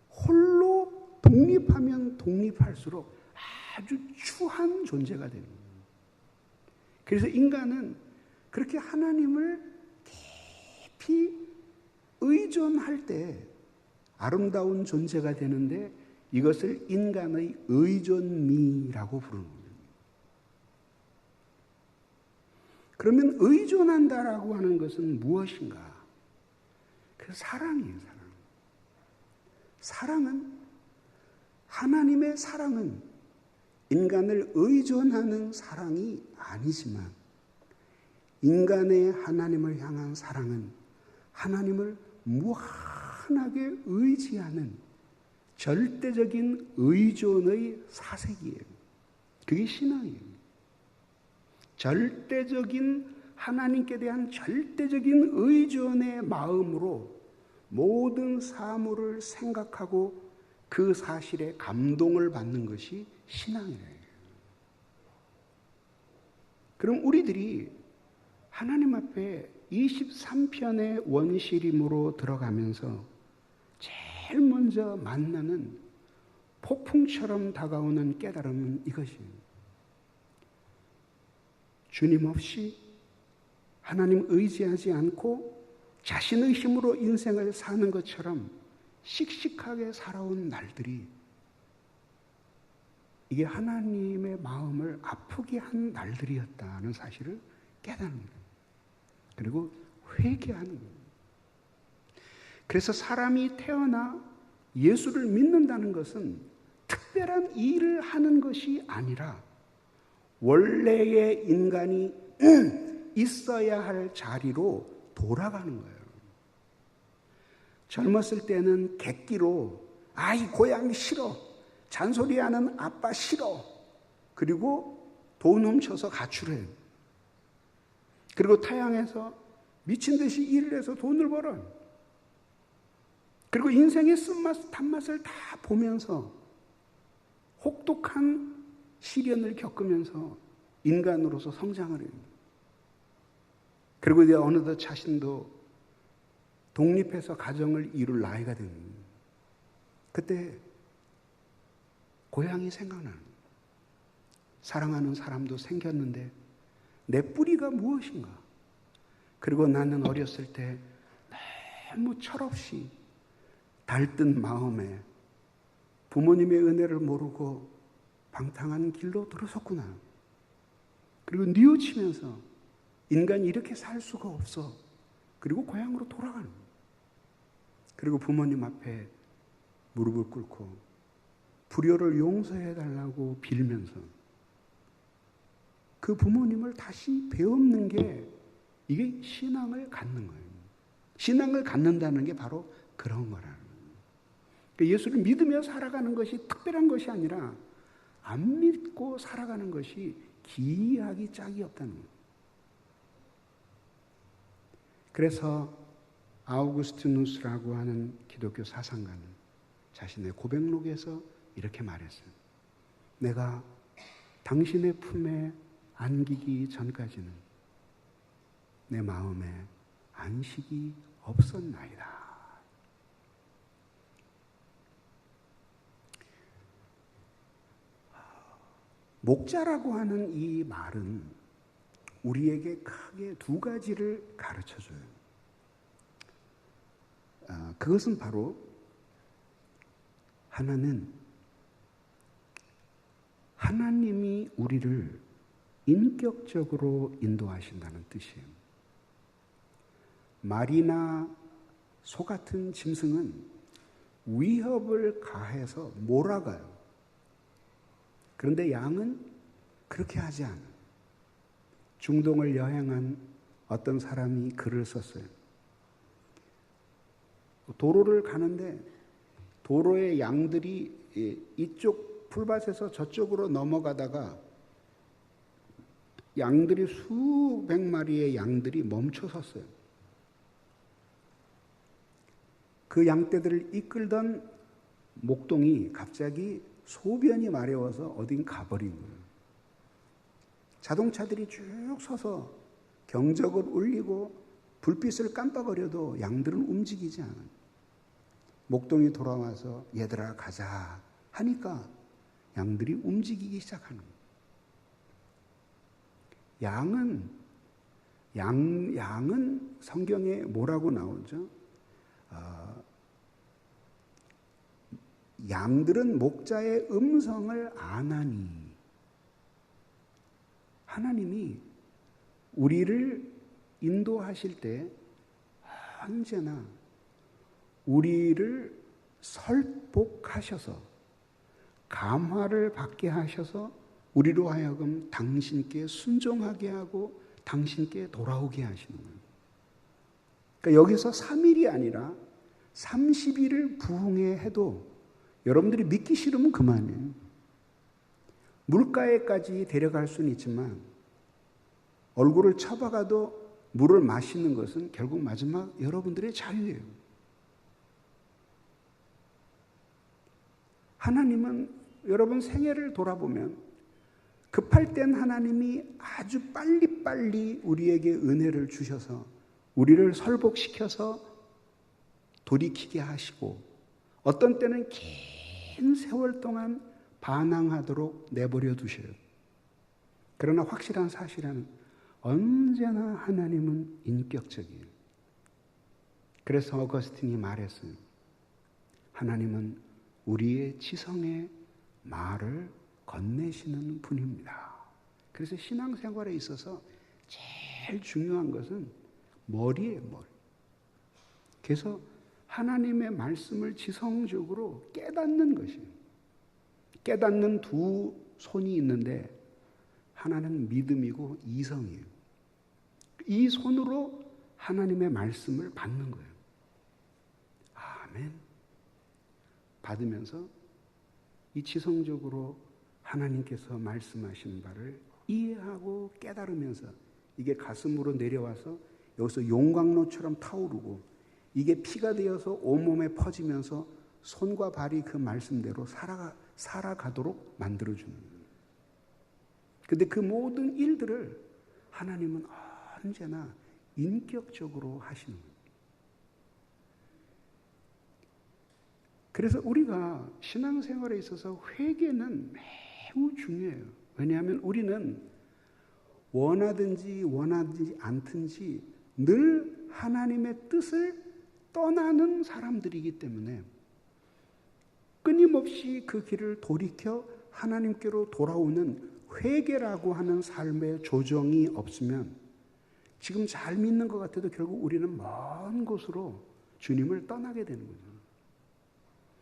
[SPEAKER 2] 홀로 독립하면 독립할수록 아주 추한 존재가 되는 거예요. 그래서 인간은 그렇게 하나님을 깊이 의존할 때 아름다운 존재가 되는데 이것을 인간의 의존미라고 부르는 거예요. 그러면 의존한다라고 하는 것은 무엇인가? 그 사랑이에요, 사랑. 사랑은, 하나님의 사랑은 인간을 의존하는 사랑이 아니지만 인간의 하나님을 향한 사랑은 하나님을 무한하게 의지하는 절대적인 의존의 사색이에요. 그게 신앙이에요. 절대적인 하나님께 대한 절대적인 의존의 마음으로 모든 사물을 생각하고 그 사실에 감동을 받는 것이 신앙이에요. 그럼 우리들이 하나님 앞에 23편의 원시림으로 들어가면서 제일 먼저 만나는 폭풍처럼 다가오는 깨달음은 이것이에요. 주님 없이 하나님 의지하지 않고 자신의 힘으로 인생을 사는 것처럼 씩씩하게 살아온 날들이 이게 하나님의 마음을 아프게 한 날들이었다는 사실을 깨닫는 거예요. 그리고 회개하는 거예요. 그래서 사람이 태어나 예수를 믿는다는 것은 특별한 일을 하는 것이 아니라 원래의 인간이 있어야 할 자리로 돌아가는 거예요. 젊었을 때는 객기로 아이 고향 싫어, 잔소리하는 아빠 싫어, 그리고 돈 훔쳐서 가출해요. 그리고 타향해서 미친 듯이 일을 해서 돈을 벌어요. 그리고 인생의 쓴맛 단맛을 다 보면서 혹독한 시련을 겪으면서 인간으로서 성장을 해요. 그리고 이제 어느덧 자신도 독립해서 가정을 이룰 나이가 됩니다. 그때 고향이 생각나는 거예요. 사랑하는 사람도 생겼는데 내 뿌리가 무엇인가? 그리고 나는 어렸을 때 너무 철없이 달뜬 마음에 부모님의 은혜를 모르고 방탕한 길로 들어섰구나. 그리고 뉘우치면서 인간이 이렇게 살 수가 없어. 그리고 고향으로 돌아가는 거예요. 그리고 부모님 앞에 무릎을 꿇고 불효를 용서해달라고 빌면서 그 부모님을 다시 배우는 게 이게 신앙을 갖는 거예요. 신앙을 갖는다는 게 바로 그런 거라는 거예요. 예수를 믿으며 살아가는 것이 특별한 것이 아니라 안 믿고 살아가는 것이 기이하기 짝이 없다는 거예요. 그래서 아우구스티누스라고 하는 기독교 사상가는 자신의 고백록에서 이렇게 말했어요. 내가 당신의 품에 안기기 전까지는 내 마음에 안식이 없었나이다. 목자라고 하는 이 말은 우리에게 크게 두 가지를 가르쳐줘요. 그것은 바로 하나는 하나님이 우리를 인격적으로 인도하신다는 뜻이에요. 말이나 소 같은 짐승은 위협을 가해서 몰아가요. 그런데 양은 그렇게 하지 않아요. 중동을 여행한 어떤 사람이 글을 썼어요. 도로를 가는데 도로에 양들이 이쪽 풀밭에서 저쪽으로 넘어가다가 양들이 수백 마리의 양들이 멈춰 섰어요. 그 양떼들을 이끌던 목동이 갑자기 소변이 마려워서 어딘 가버린 거예요. 자동차들이 쭉 서서 경적을 울리고 불빛을 깜빡거려도 양들은 움직이지 않아요. 목동이 돌아와서 얘들아 가자 하니까 양들이 움직이기 시작하는 거예요. 양은 성경에 뭐라고 나오죠? 양들은 목자의 음성을 아나니. 하나님이 우리를 인도하실 때 언제나 우리를 설복하셔서 감화를 받게 하셔서 우리로 하여금 당신께 순종하게 하고 당신께 돌아오게 하시는 거예요. 그러니까 여기서 3일이 아니라 30일을 부흥해 해도 여러분들이 믿기 싫으면 그만이에요. 물가에까지 데려갈 수는 있지만 얼굴을 쳐박아도 물을 마시는 것은 결국 마지막 여러분들의 자유예요. 하나님은 여러분 생애를 돌아보면 급할 땐 하나님이 아주 빨리빨리 우리에게 은혜를 주셔서 우리를 설복시켜서 돌이키게 하시고 어떤 때는 긴 세월 동안 반항하도록 내버려 두셔요. 그러나 확실한 사실은 언제나 하나님은 인격적이에요. 그래서 어거스틴이 말했어요. 하나님은 우리의 지성에 말을 건네시는 분입니다. 그래서 신앙생활에 있어서 제일 중요한 것은 머리예요, 머리. 그래서 하나님의 말씀을 지성적으로 깨닫는 것이에요. 깨닫는 두 손이 있는데 하나는 믿음이고 이성이에요. 이 손으로 하나님의 말씀을 받는 거예요. 아멘. 받으면서 이 지성적으로 하나님께서 말씀하신 바를 이해하고 깨달으면서 이게 가슴으로 내려와서 여기서 용광로처럼 타오르고 이게 피가 되어서 온몸에 퍼지면서 손과 발이 그 말씀대로 살아가도록 만들어주는 거예요. 그런데 그 모든 일들을 하나님은 언제나 인격적으로 하시는 거예요. 그래서 우리가 신앙생활에 있어서 회개는 매우 중요해요. 왜냐하면 우리는 원하든지 않든지 늘 하나님의 뜻을 떠나는 사람들이기 때문에 끊임없이 그 길을 돌이켜 하나님께로 돌아오는 회개라고 하는 삶의 조정이 없으면 지금 잘 믿는 것 같아도 결국 우리는 먼 곳으로 주님을 떠나게 되는 거죠.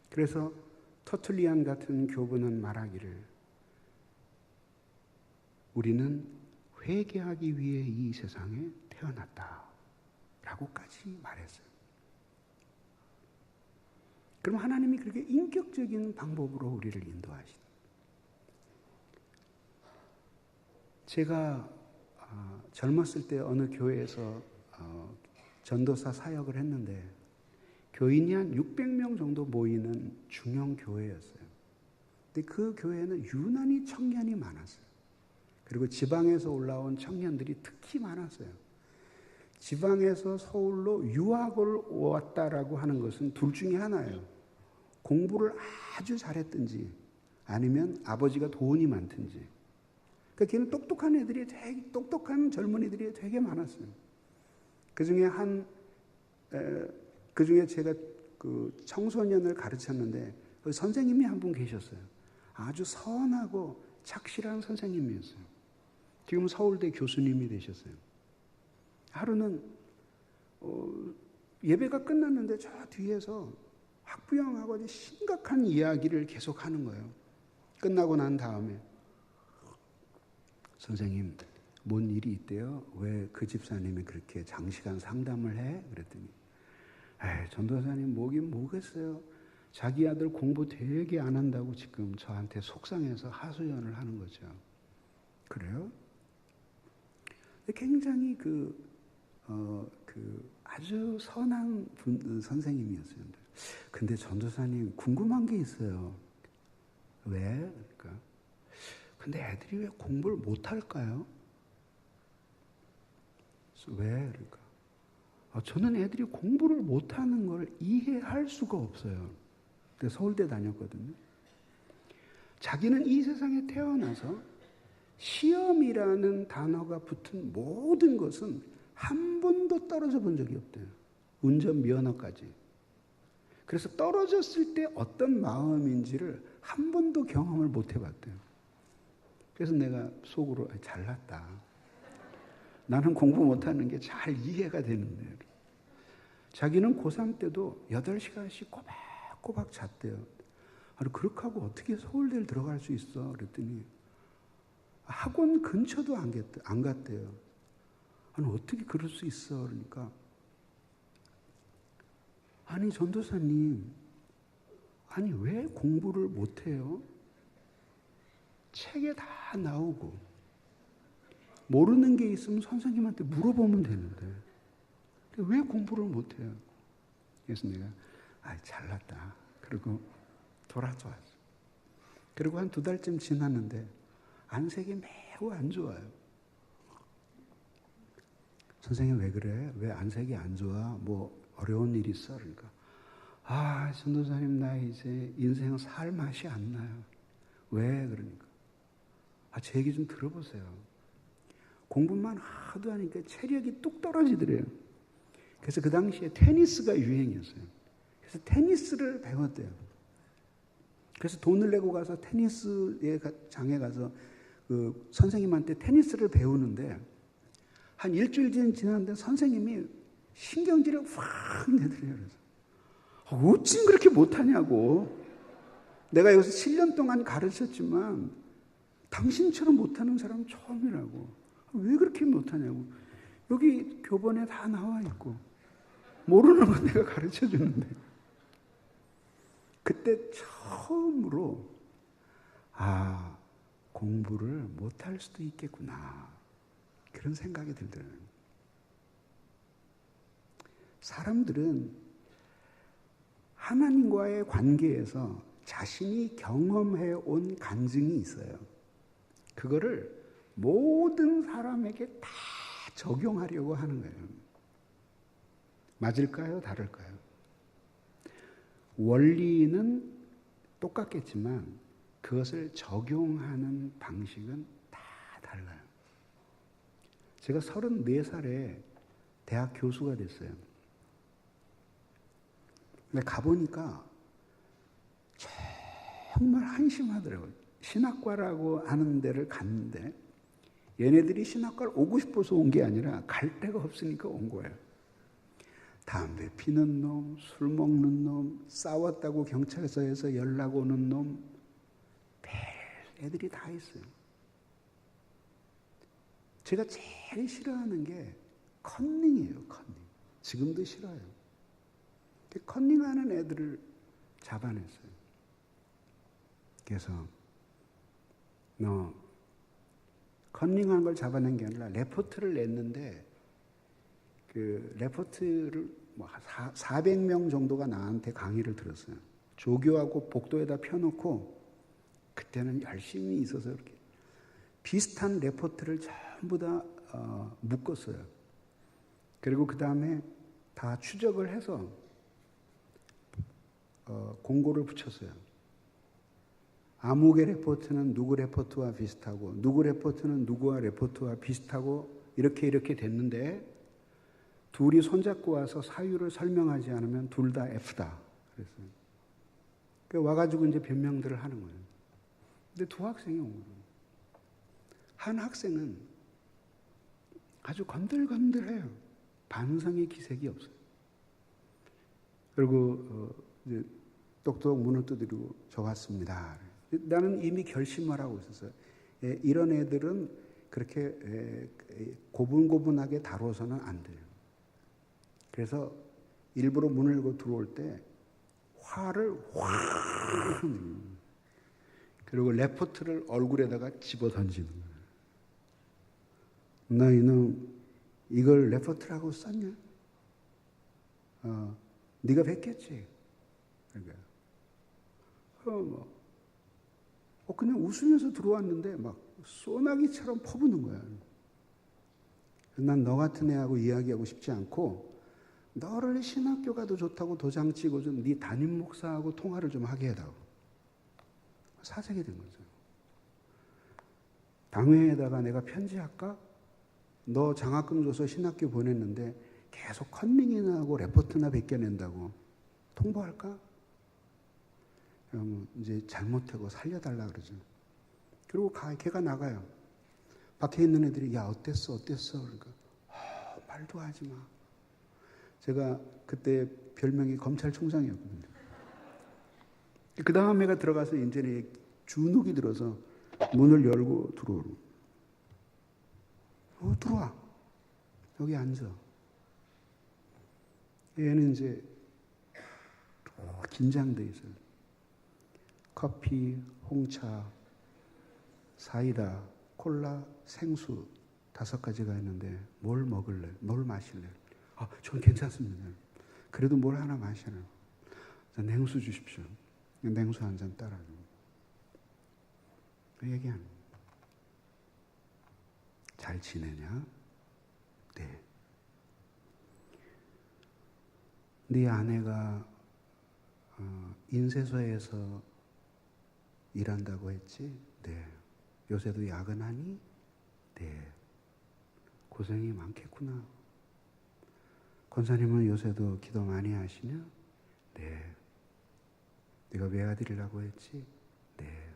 [SPEAKER 2] 그래서 터툴리안 같은 교부는 말하기를 우리는 회개하기 위해 이 세상에 태어났다 라고까지 말했어요. 그럼 하나님이 그렇게 인격적인 방법으로 우리를 인도하시는. 제가 젊었을 때 어느 교회에서 전도사 사역을 했는데 교인이 한 600명 정도 모이는 중형 교회였어요. 근데 그 교회는 유난히 청년이 많았어요. 그리고 지방에서 올라온 청년들이 특히 많았어요. 지방에서 서울로 유학을 왔다라고 하는 것은 둘 중에 하나예요. 공부를 아주 잘했든지 아니면 아버지가 돈이 많든지. 그러니까 걔는 똑똑한 애들이 되게 똑똑한 젊은이들이 되게 많았어요. 그중에 제가 그 청소년을 가르쳤는데 그 선생님이 한 분 계셨어요. 아주 선하고 착실한 선생님이었어요. 지금 서울대 교수님이 되셨어요. 하루는 예배가 끝났는데 저 뒤에서 학부형하고 아주 심각한 이야기를 계속하는 거예요. 끝나고 난 다음에 선생님 뭔 일이 있대요? 왜 그 집사님이 그렇게 장시간 상담을 해? 그랬더니 전도사님 뭐긴 뭐겠어요. 자기 아들 공부 되게 안 한다고 지금 저한테 속상해서 하소연을 하는 거죠. 그래요? 굉장히 아주 선한 선생님이었어요. 근데 전도사님 궁금한 게 있어요. 왜? 그러니까 근데 애들이 왜 공부를 못할까요? 왜? 그러니까 저는 애들이 공부를 못하는 걸 이해할 수가 없어요. 근데 서울대 다녔거든요. 자기는 이 세상에 태어나서 시험이라는 단어가 붙은 모든 것은 한 번도 떨어져 본 적이 없대요. 운전면허까지. 그래서 떨어졌을 때 어떤 마음인지를 한 번도 경험을 못 해봤대요. 그래서 내가 속으로 잘났다. 나는 공부 못하는 게 잘 이해가 되는데. 자기는 고3 때도 8시간씩 꼬박꼬박 잤대요. 아니 그렇게 하고 어떻게 서울대를 들어갈 수 있어? 그랬더니 학원 근처도 안 갔대요. 아니 어떻게 그럴 수 있어? 그러니까 아니 전도사님 아니 왜 공부를 못해요? 책에 다 나오고 모르는 게 있으면 선생님한테 물어보면 되는데 왜 공부를 못해요? 그래서 내가 잘났다. 그리고 돌아왔어. 그리고 한 2달쯤 지났는데 안색이 매우 안 좋아요. 선생님 왜 그래? 왜 안색이 안 좋아? 뭐 어려운 일 있어? 그러니까 전도사님 나 이제 인생 살 맛이 안 나요. 왜? 그러니까 제 얘기 좀 들어보세요. 공부만 하도 하니까 체력이 뚝 떨어지더래요. 그래서 그 당시에 테니스가 유행이었어요. 그래서 테니스를 배웠대요. 그래서 돈을 내고 가서 테니스 장에 가서 그 선생님한테 테니스를 배우는데 한 일주일 지났는데 선생님이 신경질을 확 내더래요. 그래서 어쩜 그렇게 못하냐고. 내가 여기서 7년 동안 가르쳤지만 당신처럼 못하는 사람 처음이라고. 왜 그렇게 못하냐고. 여기 교본에 다 나와 있고 모르는 건 내가 가르쳐 주는데. 그때 처음으로 공부를 못할 수도 있겠구나. 그런 생각이 들더라고요. 사람들은 하나님과의 관계에서 자신이 경험해 온 간증이 있어요. 그거를 모든 사람에게 다 적용하려고 하는 거예요. 맞을까요? 다를까요? 원리는 똑같겠지만 그것을 적용하는 방식은 다 달라요. 제가 34살에 대학 교수가 됐어요. 근데 가보니까 정말 한심하더라고요. 신학과라고 하는 데를 갔는데 얘네들이 신학과를 오고 싶어서 온 게 아니라 갈 데가 없으니까 온 거예요. 담배 피는 놈, 술 먹는 놈, 싸웠다고 경찰서에서 연락 오는 놈, 별 애들이 다 있어요. 제가 제일 싫어하는 게 컨닝이에요. 컨닝. 지금도 싫어요. 컨닝하는 애들을 잡아냈어요. 그래서 너 컨닝하는 걸 잡아낸 게 아니라 레포트를 냈는데 그 레포트를 400명 정도가 나한테 강의를 들었어요. 조교하고 복도에다 펴놓고 그때는 열심히 있어서 이렇게 비슷한 레포트를 전부 다 묶었어요. 그리고 그 다음에 다 추적을 해서 공고를 붙였어요. 아무개 레포트는 누구 레포트와 비슷하고 누구 레포트는 누구와 레포트와 비슷하고 이렇게 됐는데 둘이 손잡고 와서 사유를 설명하지 않으면 둘 다 F다. 그랬어요. 그 와가지고 이제 변명들을 하는 거예요. 근데 2학생이 온 거예요. 한 학생은 아주 건들건들해요. 반성의 기색이 없어요. 그리고 이제 똑똑 문을 두드리고 적었습니다. 나는 이미 결심을 하고 있었어요. 이런 애들은 그렇게 고분고분하게 다뤄서는 안 돼요. 그래서 일부러 문을 열고 들어올 때 화를 확 그리고 레포트를 얼굴에다가 집어 던지는 거예요. 너 이놈 이걸 레포트라고 썼냐? 네가 뱉겠지. 그러니까 그냥 웃으면서 들어왔는데 막 소나기처럼 퍼부는 거야. 난 너 같은 애하고 이야기하고 싶지 않고 너를 신학교 가도 좋다고 도장 찍어 좀 네 담임 목사하고 통화를 좀 하게 해다오. 사색이 된 거죠. 당회에다가 내가 편지할까? 너 장학금 줘서 신학교 보냈는데 계속 컨닝이나 하고 레포트나 베껴낸다고 통보할까? 그러면 이제 잘못하고 살려달라 그러죠. 그리고 걔가 나가요. 밖에 있는 애들이 야 어땠어? 그러니까 말도 하지 마. 제가 그때 별명이 검찰총장이었거든요. 그 다음 애가 들어가서 이제는 주눅이 들어서 문을 열고 들어오고 들어와. 여기 앉아. 얘는 이제 긴장돼 있어요. 커피, 홍차, 사이다, 콜라, 생수 5가지가 있는데 뭘 먹을래? 뭘 마실래? 전 괜찮습니다. 그래도 뭘 하나 마시나? 냉수 주십시오. 냉수 한 잔 따라줘. 얘기하는 잘 지내냐? 네. 네 아내가 인쇄소에서 일한다고 했지? 네. 요새도 야근하니? 네. 고생이 많겠구나. 권사님은 요새도 기도 많이 하시냐? 네. 네가 외아들이라고 했지? 네.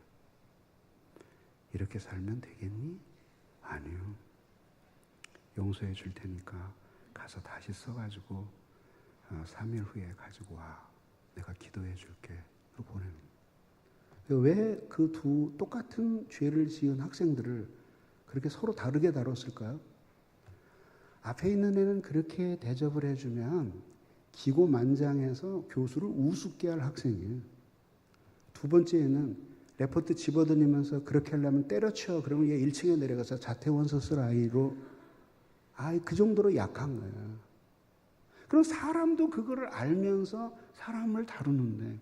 [SPEAKER 2] 이렇게 살면 되겠니? 아니요. 용서해 줄 테니까 가서 다시 써가지고 3일 후에 가지고 와. 내가 기도해 줄게. 보내는 거예요. 왜 그 두 똑같은 죄를 지은 학생들을 그렇게 서로 다르게 다뤘을까요? 앞에 있는 애는 그렇게 대접을 해주면 기고만장해서 교수를 우습게 할 학생이에요. 두 번째는 레포트 집어던지면서 그렇게 하려면 때려쳐. 그러면 얘 1층에 내려가서 자퇴원서 쓸 아이로 그 정도로 약한 거야. 그럼 사람도 그거를 알면서 사람을 다루는데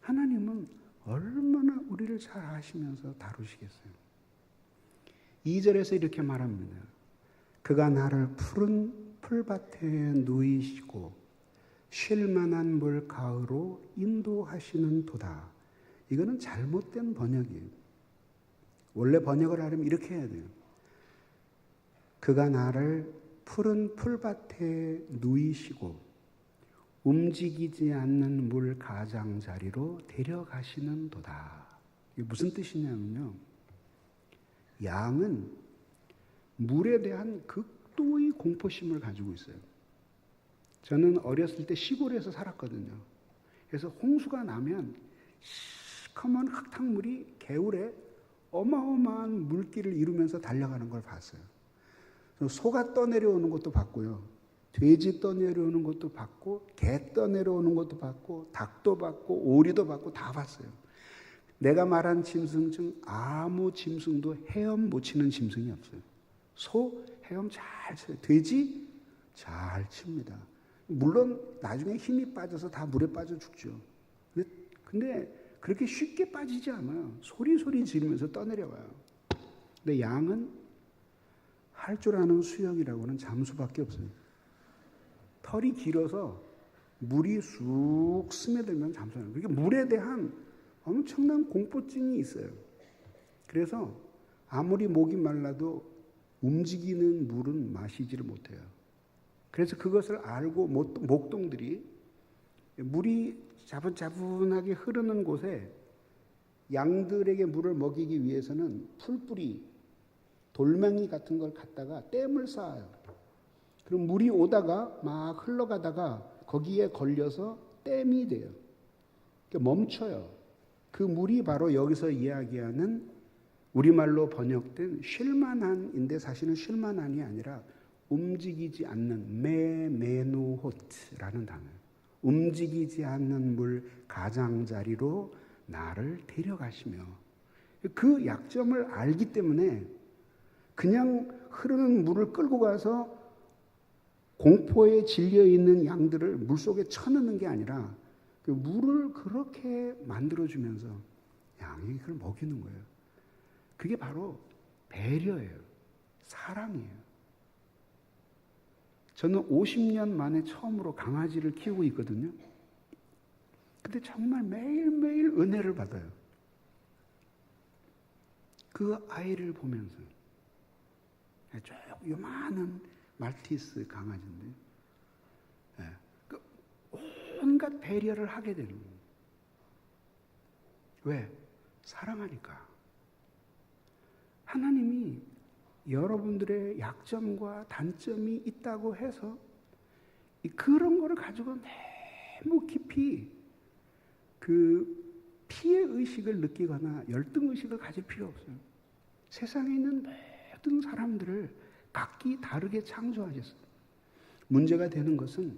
[SPEAKER 2] 하나님은 얼마나 우리를 잘 아시면서 다루시겠어요. 2절에서 이렇게 말합니다. 그가 나를 푸른 풀밭에 누이시고 쉴만한 물 가으로 인도하시는 도다. 이거는 잘못된 번역이에요. 원래 번역을 하려면 이렇게 해야 돼요. 그가 나를 푸른 풀밭에 누이시고 움직이지 않는 물 가장자리로 데려가시는 도다. 이게 무슨 뜻이냐면요. 양은 물에 대한 극도의 공포심을 가지고 있어요. 저는 어렸을 때 시골에서 살았거든요. 그래서 홍수가 나면 시커먼 흙탕물이 개울에 어마어마한 물길을 이루면서 달려가는 걸 봤어요. 소가 떠내려오는 것도 봤고요. 돼지 떠내려오는 것도 봤고, 개 떠내려오는 것도 봤고, 닭도 봤고, 오리도 봤고 다 봤어요. 내가 말한 짐승 중 아무 짐승도 헤엄 못 치는 짐승이 없어요. 소 헤엄 잘 쳐요. 돼지 잘 칩니다. 물론 나중에 힘이 빠져서 다 물에 빠져 죽죠. 근데 그렇게 쉽게 빠지지 않아요. 소리 지르면서 떠내려와요. 근데 양은 할 줄 아는 수영이라고는 잠수밖에 없어요. 털이 길어서 물이 쑥 스며들면 잠수해요. 그러니까 물에 대한 엄청난 공포증이 있어요. 그래서 아무리 목이 말라도 움직이는 물은 마시지를 못해요. 그래서 그것을 알고 목동들이 물이 자분자분하게 흐르는 곳에 양들에게 물을 먹이기 위해서는 풀뿌리, 돌멩이 같은 걸 갖다가 댐을 쌓아요. 그럼 물이 오다가 막 흘러가다가 거기에 걸려서 댐이 돼요. 그러니까 멈춰요. 그 물이 바로 여기서 이야기하는 우리말로 번역된 쉴만한인데 사실은 쉴만한이 아니라 움직이지 않는 메메누호트라는 단어예요. 움직이지 않는 물 가장자리로 나를 데려가시며, 그 약점을 알기 때문에 그냥 흐르는 물을 끌고 가서 공포에 질려 있는 양들을 물속에 쳐넣는 게 아니라 그 물을 그렇게 만들어주면서 양이 그걸 먹이는 거예요. 그게 바로 배려예요. 사랑이에요. 저는 50년 만에 처음으로 강아지를 키우고 있거든요. 근데 정말 매일매일 은혜를 받아요. 그 아이를 보면서. 쭉 요만한 말티스 강아지인데, 그 온갖 배려를 하게 되는 거예요. 왜? 사랑하니까. 하나님이 여러분들의 약점과 단점이 있다고 해서 그런 거를 가지고 너무 깊이 그 피해 의식을 느끼거나 열등 의식을 가질 필요 없어요. 세상에 있는 모든 사람들을 각기 다르게 창조하셨어요. 문제가 되는 것은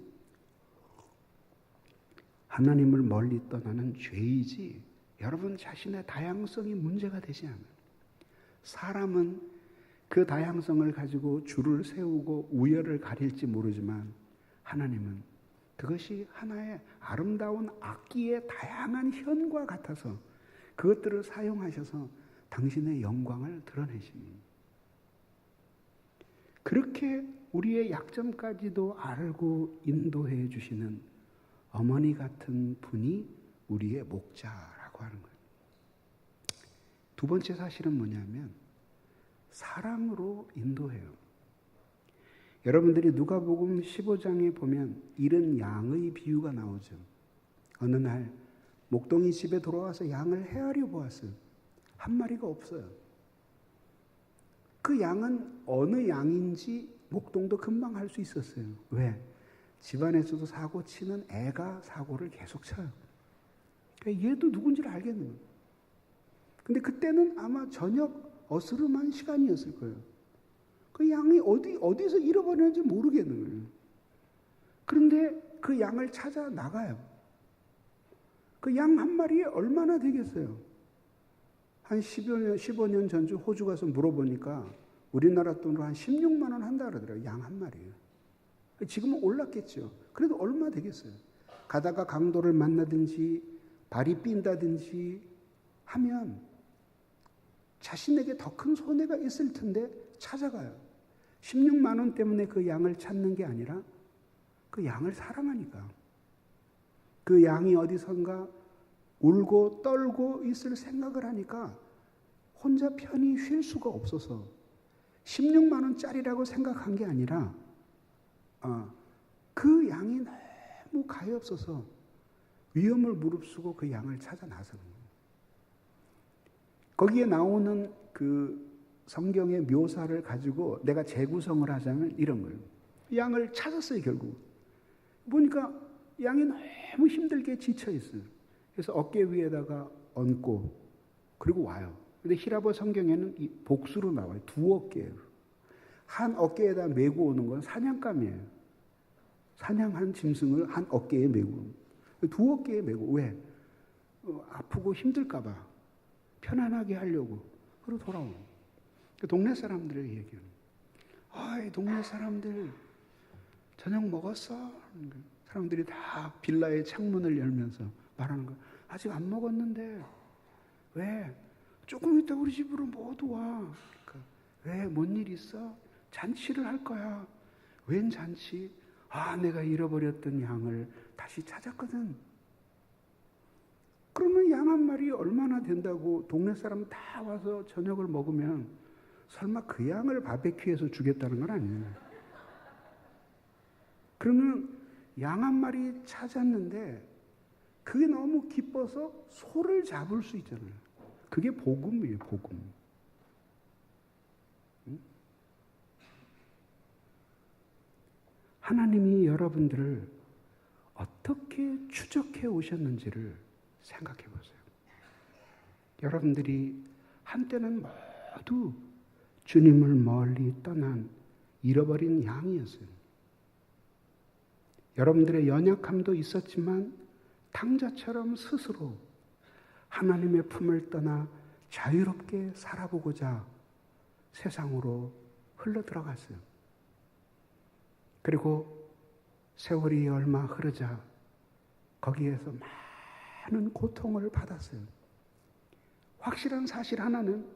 [SPEAKER 2] 하나님을 멀리 떠나는 죄이지 여러분 자신의 다양성이 문제가 되지 않아요. 사람은 그 다양성을 가지고 줄을 세우고 우열을 가릴지 모르지만 하나님은 그것이 하나의 아름다운 악기의 다양한 현과 같아서 그것들을 사용하셔서 당신의 영광을 드러내십니다. 그렇게 우리의 약점까지도 알고 인도해 주시는 어머니 같은 분이 우리의 목자라고 하는 거예요. 두 번째 사실은 뭐냐면 사랑으로 인도해요. 여러분들이 누가복음 15장에 보면 잃은 양의 비유가 나오죠. 어느 날 목동이 집에 돌아와서 양을 헤아려 보았어요. 한 마리가 없어요. 그 양은 어느 양인지 목동도 금방 알 수 있었어요. 왜? 집안에서도 사고 치는 애가 사고를 계속 쳐요. 그러니까 얘도 누군지를 알겠는 거예요. 근데 그때는 아마 저녁 어스름한 시간이었을 거예요. 그 양이 어디서 잃어버렸는지 모르겠는 거예요. 그런데 그 양을 찾아 나가요. 그 양 한 마리에 얼마나 되겠어요? 한 15년 전쯤 호주 가서 물어보니까 우리나라 돈으로 한 16만 원 한다 그러더라고요. 양 한 마리에. 지금은 올랐겠죠. 그래도 얼마 되겠어요? 가다가 강도를 만나든지 발이 삔다든지 하면 자신에게 더 큰 손해가 있을 텐데 찾아가요. 16만 원 때문에 그 양을 찾는 게 아니라 그 양을 사랑하니까. 그 양이 어디선가 울고 떨고 있을 생각을 하니까 혼자 편히 쉴 수가 없어서 16만 원짜리라고 생각한 게 아니라 그 양이 너무 가엾어서 위험을 무릅쓰고 그 양을 찾아 나서는 거예요. 거기에 나오는 그 성경의 묘사를 가지고 내가 재구성을 하자면 이런 거예요. 양을 찾았어요, 결국. 보니까 양이 너무 힘들게 지쳐 있어요. 그래서 어깨 위에다가 얹고 그리고 와요. 근데 히라보 성경에는 이 복수로 나와요. 두 어깨예요. 한 어깨에다 메고 오는 건 사냥감이에요. 사냥한 짐승을 한 어깨에 메고 두 어깨에 메고 왜? 아프고 힘들까 봐 편안하게 하려고 그러고 돌아오는 그 동네 사람들의 얘기는 아이 동네 사람들 저녁 먹었어? 사람들이 다 빌라의 창문을 열면서 말하는 거 아직 안 먹었는데 왜? 조금 있다 우리 집으로 모두 와. 그러니까 왜? 뭔 일 있어? 잔치를 할 거야. 웬 잔치? 내가 잃어버렸던 양을 다시 찾았거든. 그러면 양 한 마리 얼마나 된다고 동네 사람 다 와서 저녁을 먹으면 설마 그 양을 바베큐해서 주겠다는 건 아니에요. 그러면 양 한 마리 찾았는데 그게 너무 기뻐서 소를 잡을 수 있잖아요. 그게 복음이에요, 복음. 하나님이 여러분들을 어떻게 추적해 오셨는지를 생각해 보세요. 여러분들이 한때는 모두 주님을 멀리 떠난 잃어버린 양이었어요. 여러분들의 연약함도 있었지만 탕자처럼 스스로 하나님의 품을 떠나 자유롭게 살아보고자 세상으로 흘러 들어갔어요. 그리고 세월이 얼마 흐르자 거기에서 많은 고통을 받았어요. 확실한 사실 하나는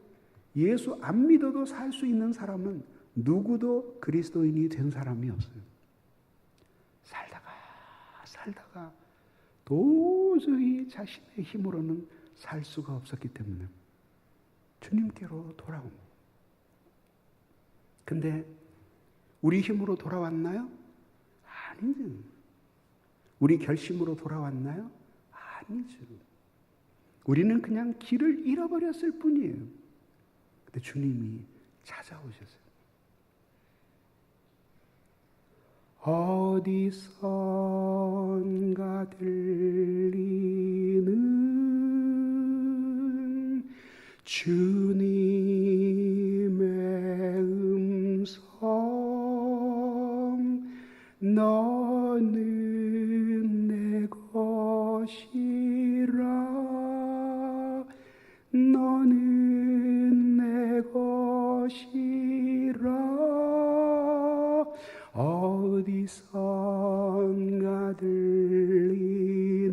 [SPEAKER 2] 예수 안 믿어도 살 수 있는 사람은 누구도 그리스도인이 된 사람이 없어요. 살다가 도저히 자신의 힘으로는 살 수가 없었기 때문에 주님께로 돌아온 거예요. 근데 우리 힘으로 돌아왔나요? 아니죠. 우리 결심으로 돌아왔나요? 아니죠. 우리는 그냥 길을 잃어버렸을 뿐이에요. 근데 주님이 찾아오셨어요. 어디선가 들리는 주님의 음성, 너는 내 것이라, 너는 내 것이라. 어디선가 들리는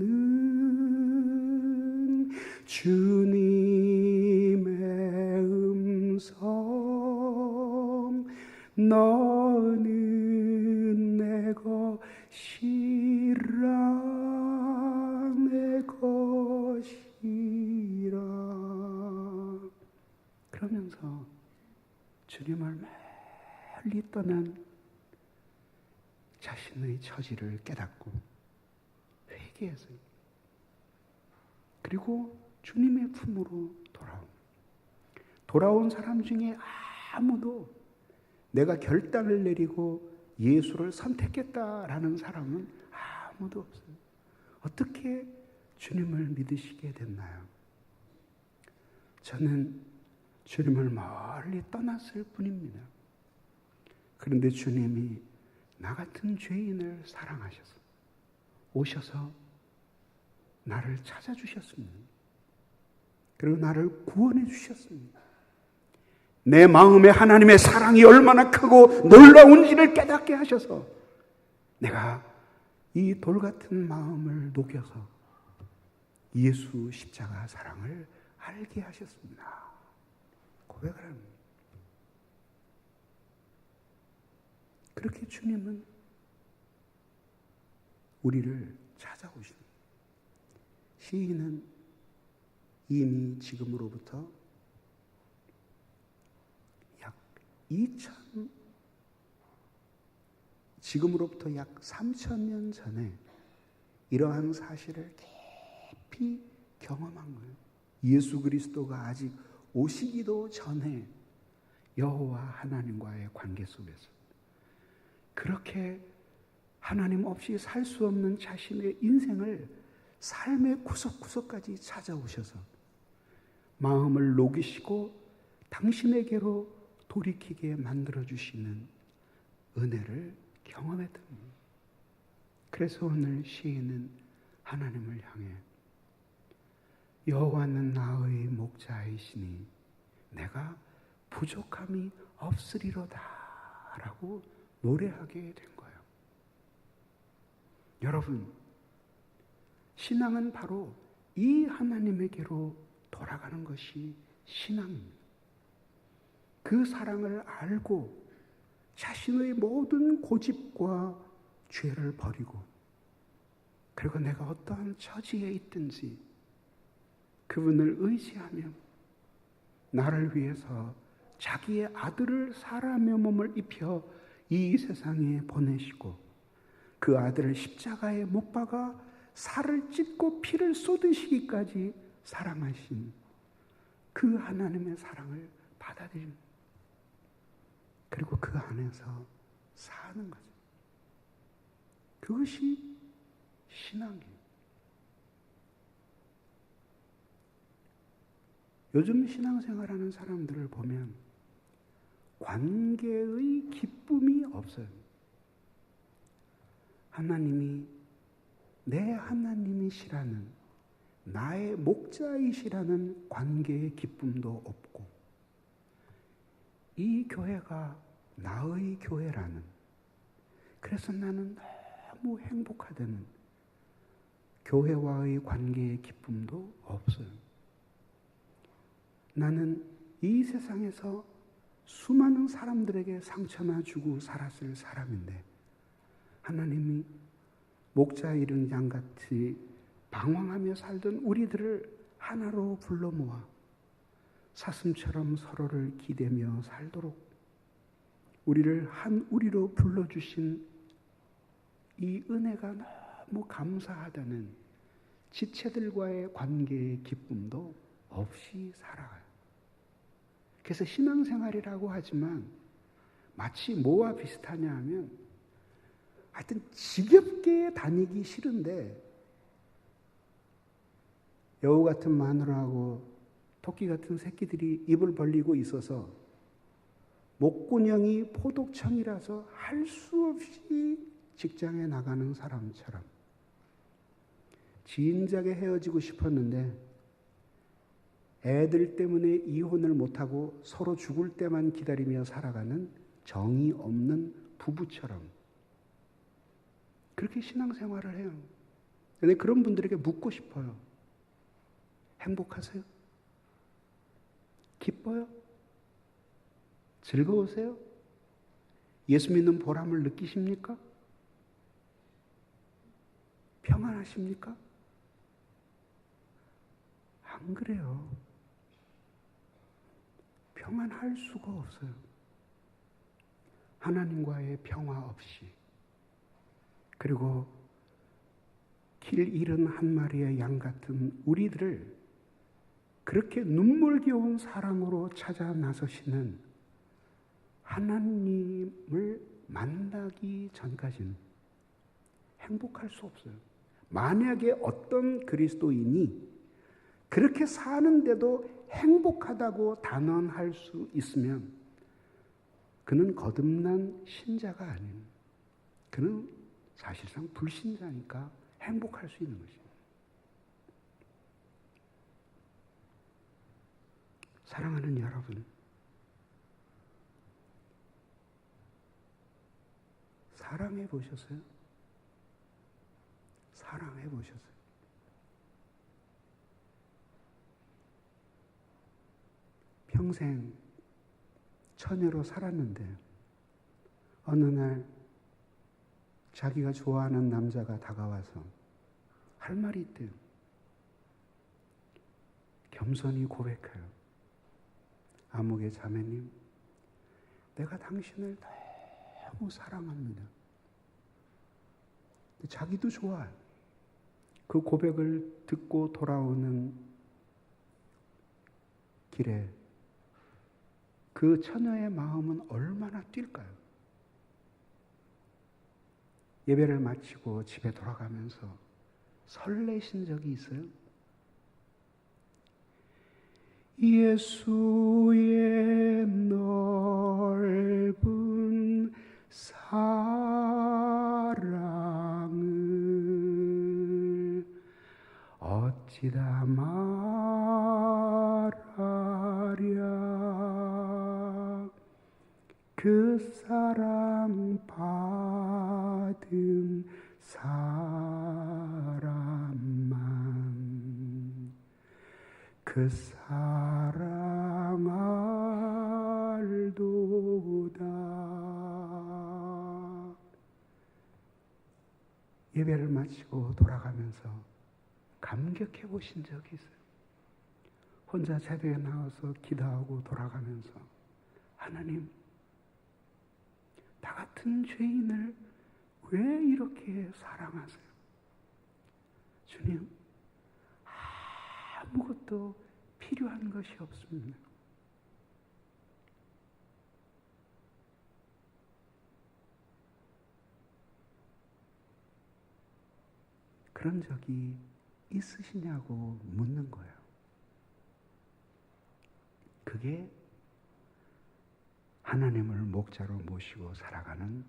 [SPEAKER 2] 주님의 음성, 너는 내 것이라, 내 것이라. 그러면서 주님을 멀리 떠난 자신의 처지를 깨닫고 회개했어요. 그리고 주님의 품으로 돌아온 사람 중에 아무도 내가 결단을 내리고 예수를 선택했다라는 사람은 아무도 없어요. 어떻게 주님을 믿으시게 됐나요? 저는 주님을 멀리 떠났을 뿐입니다. 그런데 주님이 나 같은 죄인을 사랑하셔서 오셔서 나를 찾아주셨습니다. 그리고 나를 구원해 주셨습니다. 내 마음에 하나님의 사랑이 얼마나 크고 놀라운지를 깨닫게 하셔서 내가 이 돌 같은 마음을 녹여서 예수 십자가 사랑을 알게 하셨습니다. 고백을 합니다. 그렇게 주님은 우리를 찾아오십니다. 시인은 이미 지금으로부터 약 3,000년 전에 이러한 사실을 깊이 경험한 거예요. 예수 그리스도가 아직 오시기도 전에 여호와 하나님과의 관계 속에서 그렇게 하나님 없이 살 수 없는 자신의 인생을 삶의 구석구석까지 찾아오셔서 마음을 녹이시고 당신에게로 돌이키게 만들어주시는 은혜를 경험했던 거예요. 그래서 오늘 시인은 하나님을 향해 여호와는 나의 목자이시니 내가 부족함이 없으리로다 라고 노래하게 된 거예요. 여러분, 신앙은 바로 이 하나님에게로 돌아가는 것이 신앙입니다. 그 사랑을 알고 자신의 모든 고집과 죄를 버리고 그리고 내가 어떠한 처지에 있든지 그분을 의지하며 나를 위해서 자기의 아들을 사람의 몸을 입혀 이 세상에 보내시고 그 아들을 십자가에 못 박아 살을 찢고 피를 쏟으시기까지 사랑하신 그 하나님의 사랑을 받아들입니다. 그리고 그 안에서 사는 거죠. 그것이 신앙이에요. 요즘 신앙생활하는 사람들을 보면 관계의 기쁨이 없어요. 하나님이 내 하나님이시라는, 나의 목자이시라는 관계의 기쁨도 없고, 이 교회가 나의 교회라는, 그래서 나는 너무 행복하다는 교회와의 관계의 기쁨도 없어요. 나는 이 세상에서 수많은 사람들에게 상처나 주고 살았을 사람인데, 하나님이 목자 잃은 양같이 방황하며 살던 우리들을 하나로 불러 모아 사슴처럼 서로를 기대며 살도록 우리를 한 우리로 불러주신 이 은혜가 너무 감사하다는 지체들과의 관계의 기쁨도 없이 살아가요. 그래서 신앙생활이라고 하지만 마치 뭐와 비슷하냐 하면, 하여튼 지겹게 다니기 싫은데 여우 같은 마누라하고 토끼 같은 새끼들이 입을 벌리고 있어서 목구녕이 포독청이라서 할 수 없이 직장에 나가는 사람처럼, 진작에 헤어지고 싶었는데 애들 때문에 이혼을 못하고 서로 죽을 때만 기다리며 살아가는 정이 없는 부부처럼 그렇게 신앙생활을 해요. 근데 그런 분들에게 묻고 싶어요. 행복하세요? 기뻐요? 즐거우세요? 예수 믿는 보람을 느끼십니까? 평안하십니까? 안 그래요. 평안할 수가 없어요. 하나님과의 평화 없이, 그리고 길 잃은 한 마리의 양 같은 우리들을 그렇게 눈물겨운 사랑으로 찾아 나서시는 하나님을 만나기 전까지는 행복할 수 없어요. 만약에 어떤 그리스도인이 그렇게 사는데도 행복하다고 단언할 수 있으면 그는 거듭난 신자가 아닌, 그는 사실상 불신자니까 행복할 수 있는 것입니다. 사랑하는 여러분, 사랑해 보셨어요? 사랑해 보셨어요? 평생 처녀로 살았는데 어느 날 자기가 좋아하는 남자가 다가와서 할 말이 있대요. 겸손히 고백해요. 아무개 자매님, 내가 당신을 너무 사랑합니다. 자기도 좋아요. 그 고백을 듣고 돌아오는 길에 그 처녀의 마음은 얼마나 뛸까요? 예배를 마치고 집에 돌아가면서 설레신 적이 있어요? 예수의 넓은 사랑을 어찌다 말하랴. 그 사랑 받은 사람만 그 사랑 알도다. 예배를 마치고 돌아가면서 감격해 보신 적이 있어요? 혼자 제도에 나와서 기도하고 돌아가면서, 하나님, 나 같은 죄인을 왜 이렇게 사랑하세요? 주님, 아무것도 필요한 것이 없습니다. 그런 적이 있으시냐고 묻는 거예요. 그게 하나님을 목자로 모시고 살아가는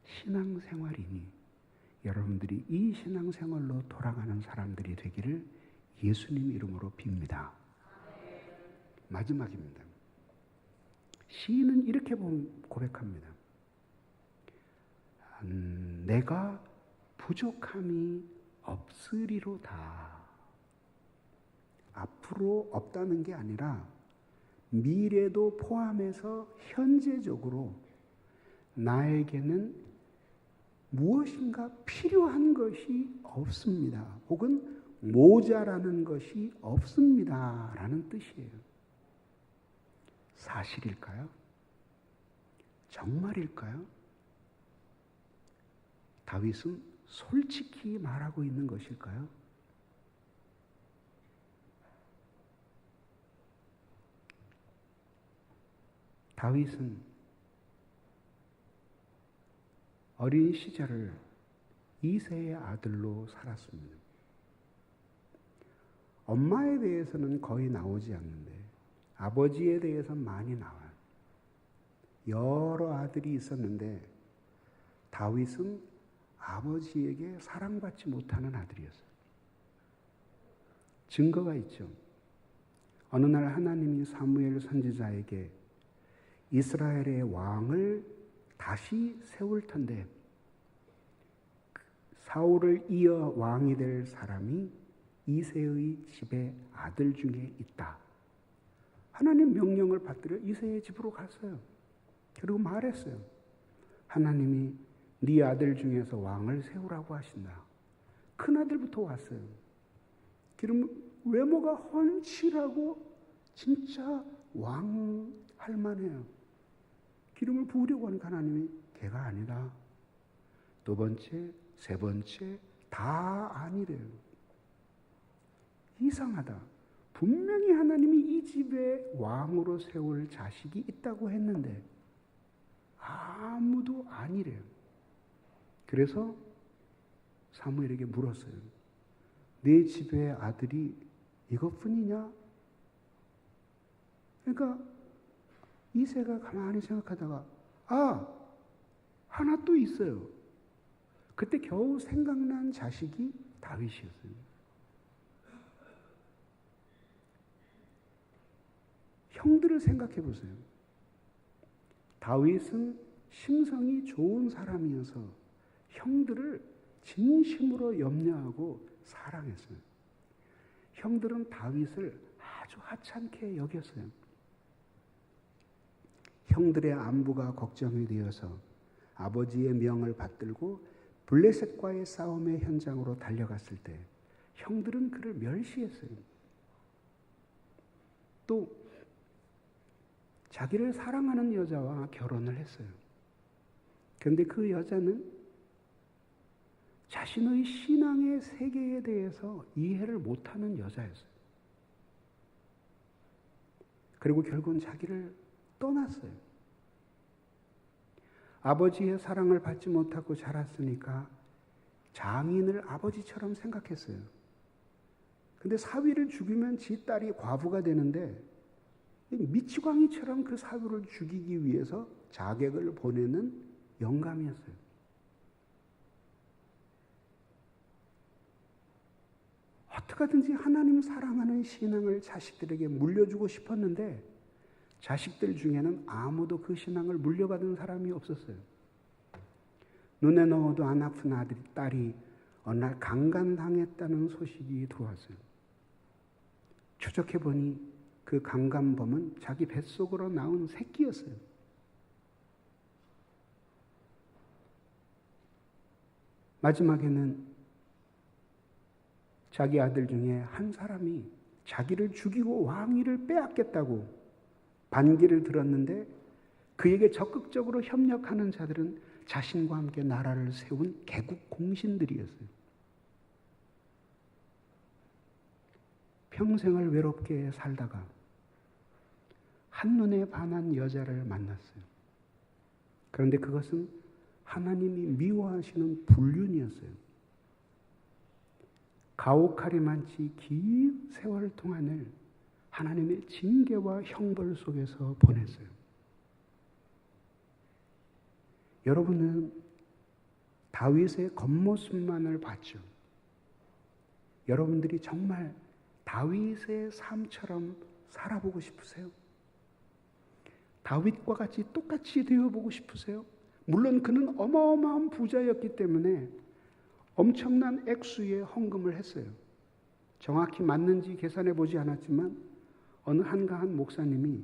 [SPEAKER 2] 신앙생활이니 여러분들이 이 신앙생활로 돌아가는 사람들이 되기를 예수님 이름으로 빕니다. 마지막입니다. 시인은 이렇게 고백합니다. 내가 부족함이 없으리로다. 앞으로 없다는 게 아니라 미래도 포함해서 현재적으로 나에게는 무엇인가 필요한 것이 없습니다. 혹은 모자라는 것이 없습니다. 라는 뜻이에요. 사실일까요? 정말일까요? 다윗은 솔직히 말하고 있는 것일까요? 다윗은 어린 시절을 이새의 아들로 살았습니다. 엄마에 대해서는 거의 나오지 않는데 아버지에 대해서는 많이 나와요. 여러 아들이 있었는데 다윗은 아버지에게 사랑받지 못하는 아들이었어요. 증거가 있죠. 어느 날 하나님이 사무엘 선지자에게 이스라엘의 왕을 다시 세울 텐데 사울을 이어 왕이 될 사람이 이새의 집의 아들 중에 있다. 하나님 명령을 받들어 이새의 집으로 갔어요. 그리고 말했어요. 하나님이 네 아들 중에서 왕을 세우라고 하신다. 큰아들부터 왔어요. 그럼 외모가 훤칠하고 진짜 왕 할 만해요. 기름을 부으려고 하는 하나님이 걔가 아니다. 두 번째, 세 번째 다 아니래요. 이상하다. 분명히 하나님이 이 집에 왕으로 세울 자식이 있다고 했는데 아무도 아니래요. 그래서 사무엘에게 물었어요. 네 집의 아들이 이것뿐이냐? 그러니까 이새가 가만히 생각하다가 하나 또 있어요. 그때 겨우 생각난 자식이 다윗이었어요. 형들을 생각해 보세요. 다윗은 심성이 좋은 사람이어서 형들을 진심으로 염려하고 사랑했어요. 형들은 다윗을 아주 하찮게 여겼어요. 형들의 안부가 걱정이 되어서 아버지의 명을 받들고 블레셋과의 싸움의 현장으로 달려갔을 때 형들은 그를 멸시했어요. 또 자기를 사랑하는 여자와 결혼을 했어요. 그런데 그 여자는 자신의 신앙의 세계에 대해서 이해를 못하는 여자였어요. 그리고 결국은 자기를 떠났어요. 아버지의 사랑을 받지 못하고 자랐으니까 장인을 아버지처럼 생각했어요. 근데 사위를 죽이면 지 딸이 과부가 되는데 미치광이처럼 그 사위를 죽이기 위해서 자객을 보내는 영감이었어요. 어떻게든지 하나님 사랑하는 신앙을 자식들에게 물려주고 싶었는데 자식들 중에는 아무도 그 신앙을 물려받은 사람이 없었어요. 눈에 넣어도 안 아픈 딸이 어느 날 강간당했다는 소식이 들어왔어요. 추적해보니 그 강간범은 자기 뱃속으로 나온 새끼였어요. 마지막에는 자기 아들 중에 한 사람이 자기를 죽이고 왕위를 빼앗겠다고 반기를 들었는데 그에게 적극적으로 협력하는 자들은 자신과 함께 나라를 세운 개국 공신들이었어요. 평생을 외롭게 살다가 한눈에 반한 여자를 만났어요. 그런데 그것은 하나님이 미워하시는 불륜이었어요. 가오카리만치 긴 세월 동안을 하나님의 징계와 형벌 속에서 보냈어요. 여러분은 다윗의 겉모습만을 봤죠. 여러분들이 정말 다윗의 삶처럼 살아보고 싶으세요? 다윗과 같이 똑같이 되어보고 싶으세요? 물론 그는 어마어마한 부자였기 때문에 엄청난 액수의 헌금을 했어요. 정확히 맞는지 계산해 보지 않았지만 어느 한가한 목사님이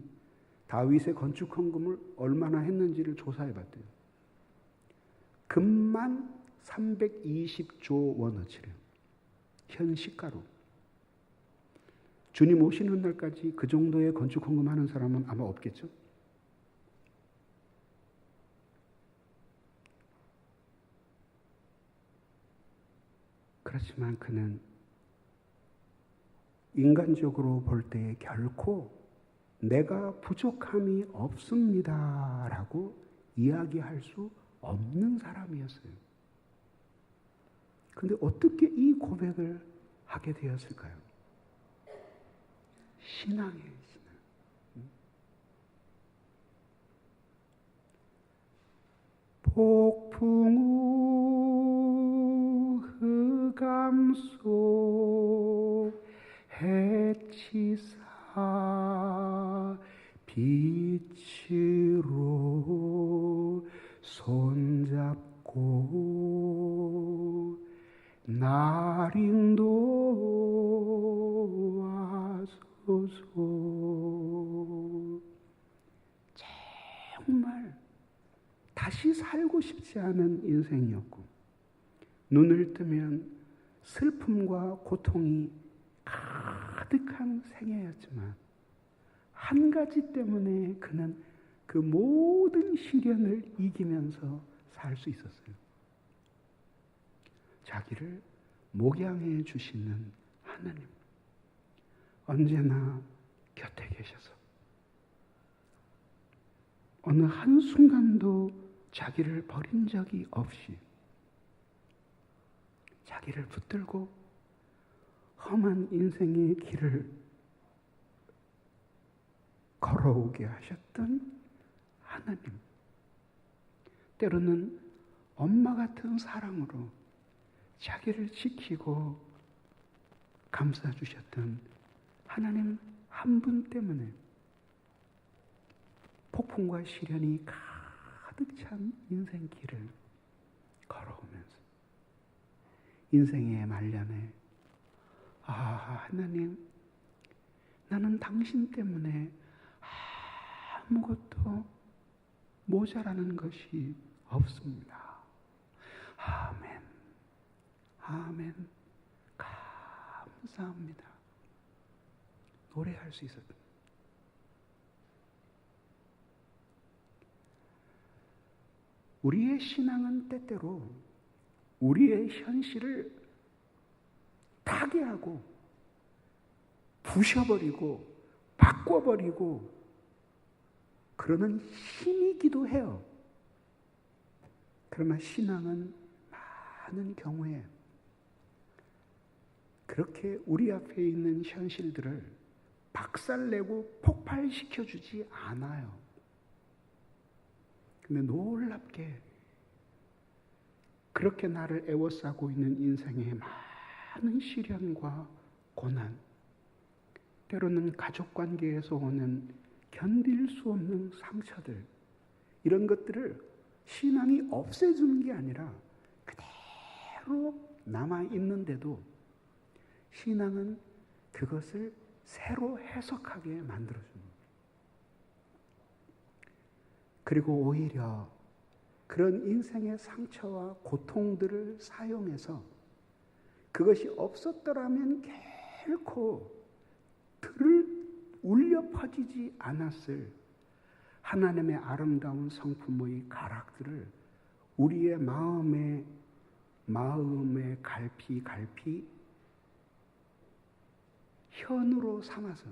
[SPEAKER 2] 다윗의 건축 헌금을 얼마나 했는지를 조사해 봤대요. 금만 320조 원어치래요. 현 시가로. 주님 오시는 날까지 그 정도의 건축 헌금하는 사람은 아마 없겠죠? 그렇지만 그는 인간적으로 볼 때 결코 내가 부족함이 없습니다 라고 이야기할 수 없는 사람이었어요. 그런데 어떻게 이 고백을 하게 되었을까요? 신앙이에요, 신앙. 폭풍 후 흑암 속 해치사 빛으로 손잡고 날 인도하소서. 정말 다시 살고 싶지 않은 인생이었고 눈을 뜨면 슬픔과 고통이 가득한 생애였지만 한 가지 때문에 그는 그 모든 시련을 이기면서 살 수 있었어요. 자기를 목양해 주시는 하나님. 언제나 곁에 계셔서 어느 한순간도 자기를 버린 적이 없이 자기를 붙들고 험한 인생의 길을 걸어오게 하셨던 하나님. 때로는 엄마 같은 사랑으로 자기를 지키고 감싸주셨던 하나님 한 분 때문에 폭풍과 시련이 가득 찬 인생 길을 걸어오면서 인생의 말년에 하나님, 나는 당신 때문에 아무것도 모자라는 것이 없습니다. 아멘. 아멘. 감사합니다. 노래할 수 있었던. 우리의 신앙은 때때로 우리의 현실을 타개하고 부셔버리고 바꿔버리고 그러는 힘이기도 해요. 그러나 신앙은 많은 경우에 그렇게 우리 앞에 있는 현실들을 박살내고 폭발시켜주지 않아요. 근데 놀랍게 그렇게 나를 애워싸고 있는 인생의 많은 시련과 고난, 때로는 가족관계에서 오는 견딜 수 없는 상처들, 이런 것들을 신앙이 없애주는 게 아니라 그대로 남아있는데도 신앙은 그것을 새로 해석하게 만들어줍니다. 그리고 오히려 그런 인생의 상처와 고통들을 사용해서 그것이 없었더라면 결코 들을 울려 퍼지지 않았을 하나님의 아름다운 성품의 가락들을 우리의 마음에 갈피 현으로 삼아서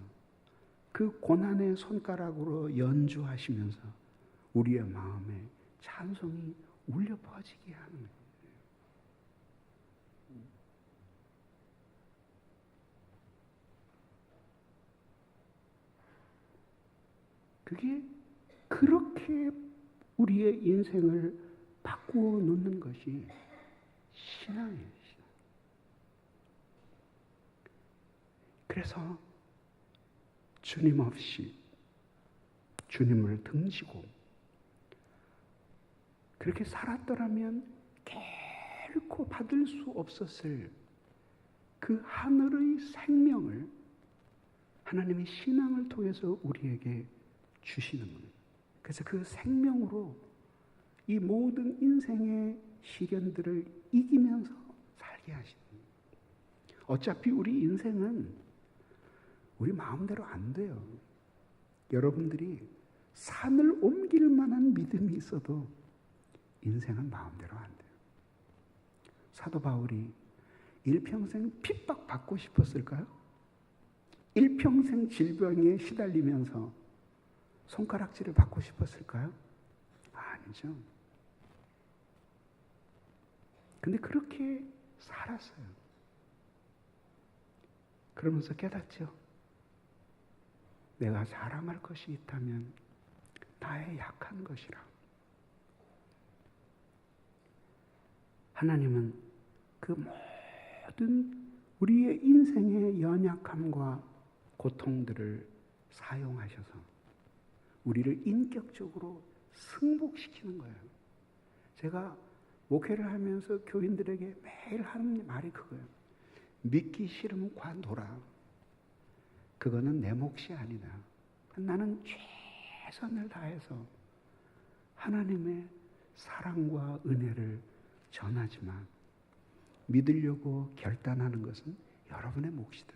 [SPEAKER 2] 그 고난의 손가락으로 연주하시면서 우리의 마음에 찬송이 울려 퍼지게 하는 거예요. 그게 그렇게 우리의 인생을 바꾸어 놓는 것이 신앙이에요. 신앙. 그래서 주님 없이 주님을 등지고 그렇게 살았더라면 결코 받을 수 없었을 그 하늘의 생명을 하나님의 신앙을 통해서 우리에게 주시는 겁니다. 그래서 그 생명으로 이 모든 인생의 시련들을 이기면서 살게 하시는 거예요. 어차피 우리 인생은 우리 마음대로 안 돼요. 여러분들이 산을 옮길 만한 믿음이 있어도 인생은 마음대로 안 돼요. 사도 바울이 일평생 핍박받고 싶었을까요? 일평생 질병에 시달리면서 손가락질을 받고 싶었을까요? 아니죠. 근데 그렇게 살았어요. 그러면서 깨닫죠. 내가 자랑할 것이 있다면 나의 약한 것이라. 하나님은 그 모든 우리의 인생의 연약함과 고통들을 사용하셔서 우리를 인격적으로 승복시키는 거예요. 제가 목회를 하면서 교인들에게 매일 하는 말이 그거예요. 믿기 싫으면 관둬라. 그거는 내 몫이 아니다. 나는 최선을 다해서 하나님의 사랑과 은혜를 전하지만 믿으려고 결단하는 것은 여러분의 몫이다.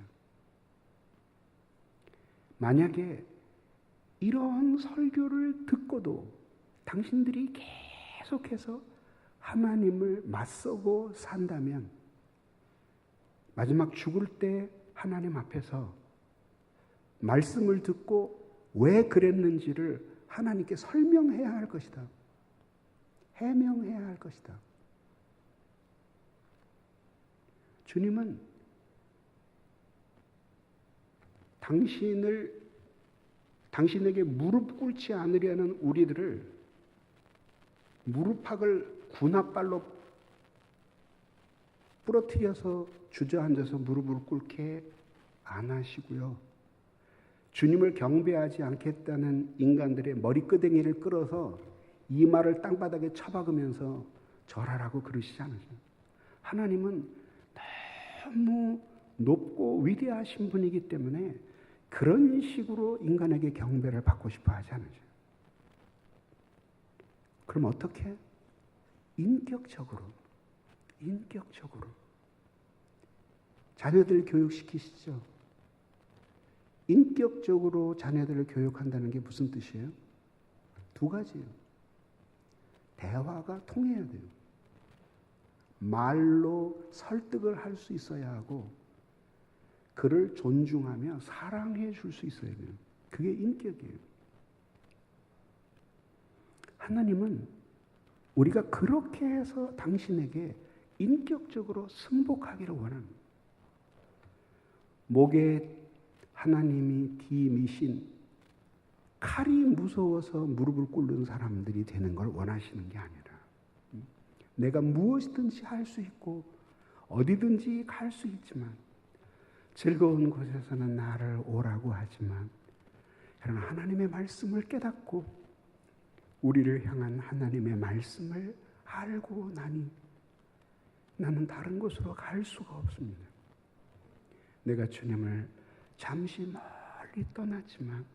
[SPEAKER 2] 만약에 이런 설교를 듣고도 당신들이 계속해서 하나님을 맞서고 산다면 마지막 죽을 때 하나님 앞에서 말씀을 듣고 왜 그랬는지를 하나님께 설명해야 할 것이다. 해명해야 할 것이다. 주님은 당신에게 무릎 꿇지 않으려는 우리들을 무릎팍을 군합발로 부러뜨려서 주저앉아서 무릎을 꿇게 안 하시고요. 주님을 경배하지 않겠다는 인간들의 머리끄댕이를 끌어서 이마를 땅바닥에 쳐박으면서 절하라고 그러시지 않으세요. 하나님은 너무 높고 위대하신 분이기 때문에 그런 식으로 인간에게 경배를 받고 싶어 하지 않으세요. 그럼 어떻게? 인격적으로. 자녀들 교육시키시죠. 인격적으로 자녀들을 교육한다는 게 무슨 뜻이에요? 두 가지예요. 대화가 통해야 돼요. 말로 설득을 할 수 있어야 하고 그를 존중하며 사랑해 줄 수 있어야 돼요. 그게 인격이에요. 하나님은 우리가 그렇게 해서 당신에게 인격적으로 승복하기를 원합니다. 목에 하나님이 뒤미신 칼이 무서워서 무릎을 꿇는 사람들이 되는 걸 원하시는 게 아니라 내가 무엇이든지 할 수 있고 어디든지 갈 수 있지만 즐거운 곳에서는 나를 오라고 하지만 그러나 하나님의 말씀을 깨닫고 우리를 향한 하나님의 말씀을 알고 나니 나는 다른 곳으로 갈 수가 없습니다. 내가 주님을 잠시 멀리 떠났지만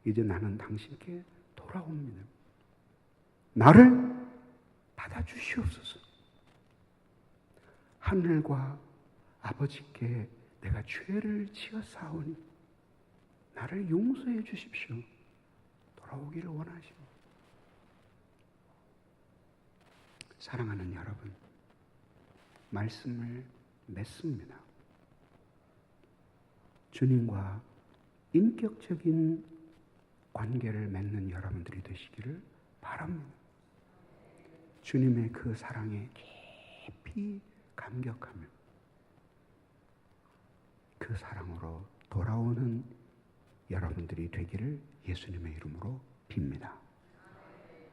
[SPEAKER 2] 이제 나는 당신께 돌아옵니다. 나를 받아주시옵소서. 하늘과 아버지께 내가 죄를 지었사오니 나를 용서해 주십시오. 돌아오기를 원하십니다. 사랑하는 여러분, 말씀을 맺습니다. 주님과 인격적인 관계를 맺는 여러분들이 되시기를 바랍니다. 주님의 그 사랑에 깊이 감격하며 그 사랑으로 돌아오는 여러분들이 되기를 예수님의 이름으로 빕니다.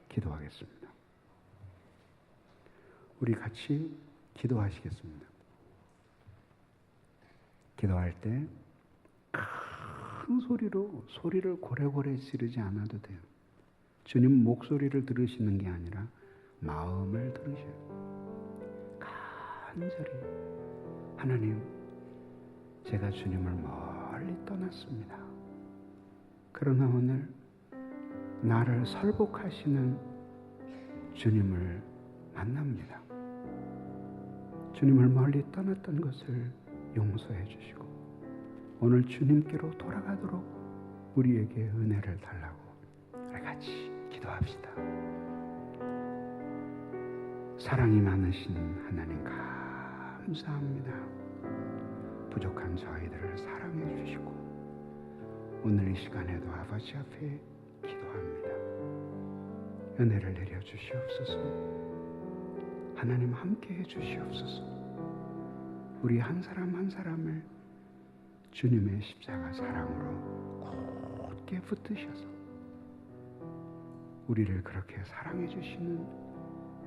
[SPEAKER 2] 기도하겠습니다. 우리 같이 기도하시겠습니다. 기도할 때 큰 소리로 소리를 고래고래 지르지 않아도 돼요. 주님 목소리를 들으시는 게 아니라 마음을 들으셔요. 간절히 하나님, 제가 주님을 멀리 떠났습니다. 그러나 오늘 나를 설복하시는 주님을 만납니다. 주님을 멀리 떠났던 것을 용서해 주시고 오늘 주님께로 돌아가도록 우리에게 은혜를 달라고 우리 같이 기도합시다. 사랑이 많으신 하나님 감사합니다. 부족한 저희들을 사랑해 주시고 오늘 이 시간에도 아버지 앞에 기도합니다. 은혜를 내려 주시옵소서. 하나님 함께해 주시옵소서. 우리 한 사람 한 사람을 주님의 십자가 사랑으로 굳게 붙드셔서 우리를 그렇게 사랑해 주시는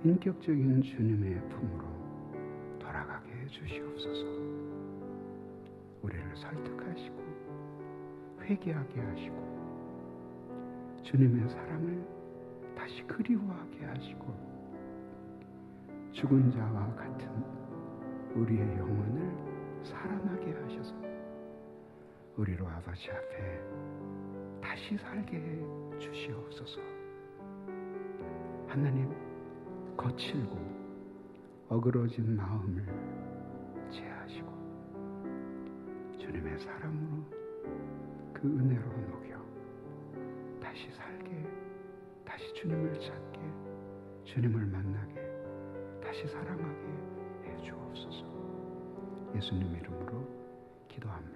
[SPEAKER 2] 인격적인 주님의 품으로 돌아가게 해 주시옵소서. 우리를 설득하시고 회개하게 하시고 주님의 사랑을 다시 그리워하게 하시고 죽은 자와 같은 우리의 영혼을 살아나게 하셔서 우리로 아버지 앞에 다시 살게 해 주시옵소서. 하나님, 거칠고 어그러진 마음을 제하시고 주님의 사랑으로 그 은혜로 녹여 다시 살게, 다시 주님을 찾게, 주님을 만나게, 다시 사랑하게 해 주옵소서. 예수님 이름으로 기도합니다.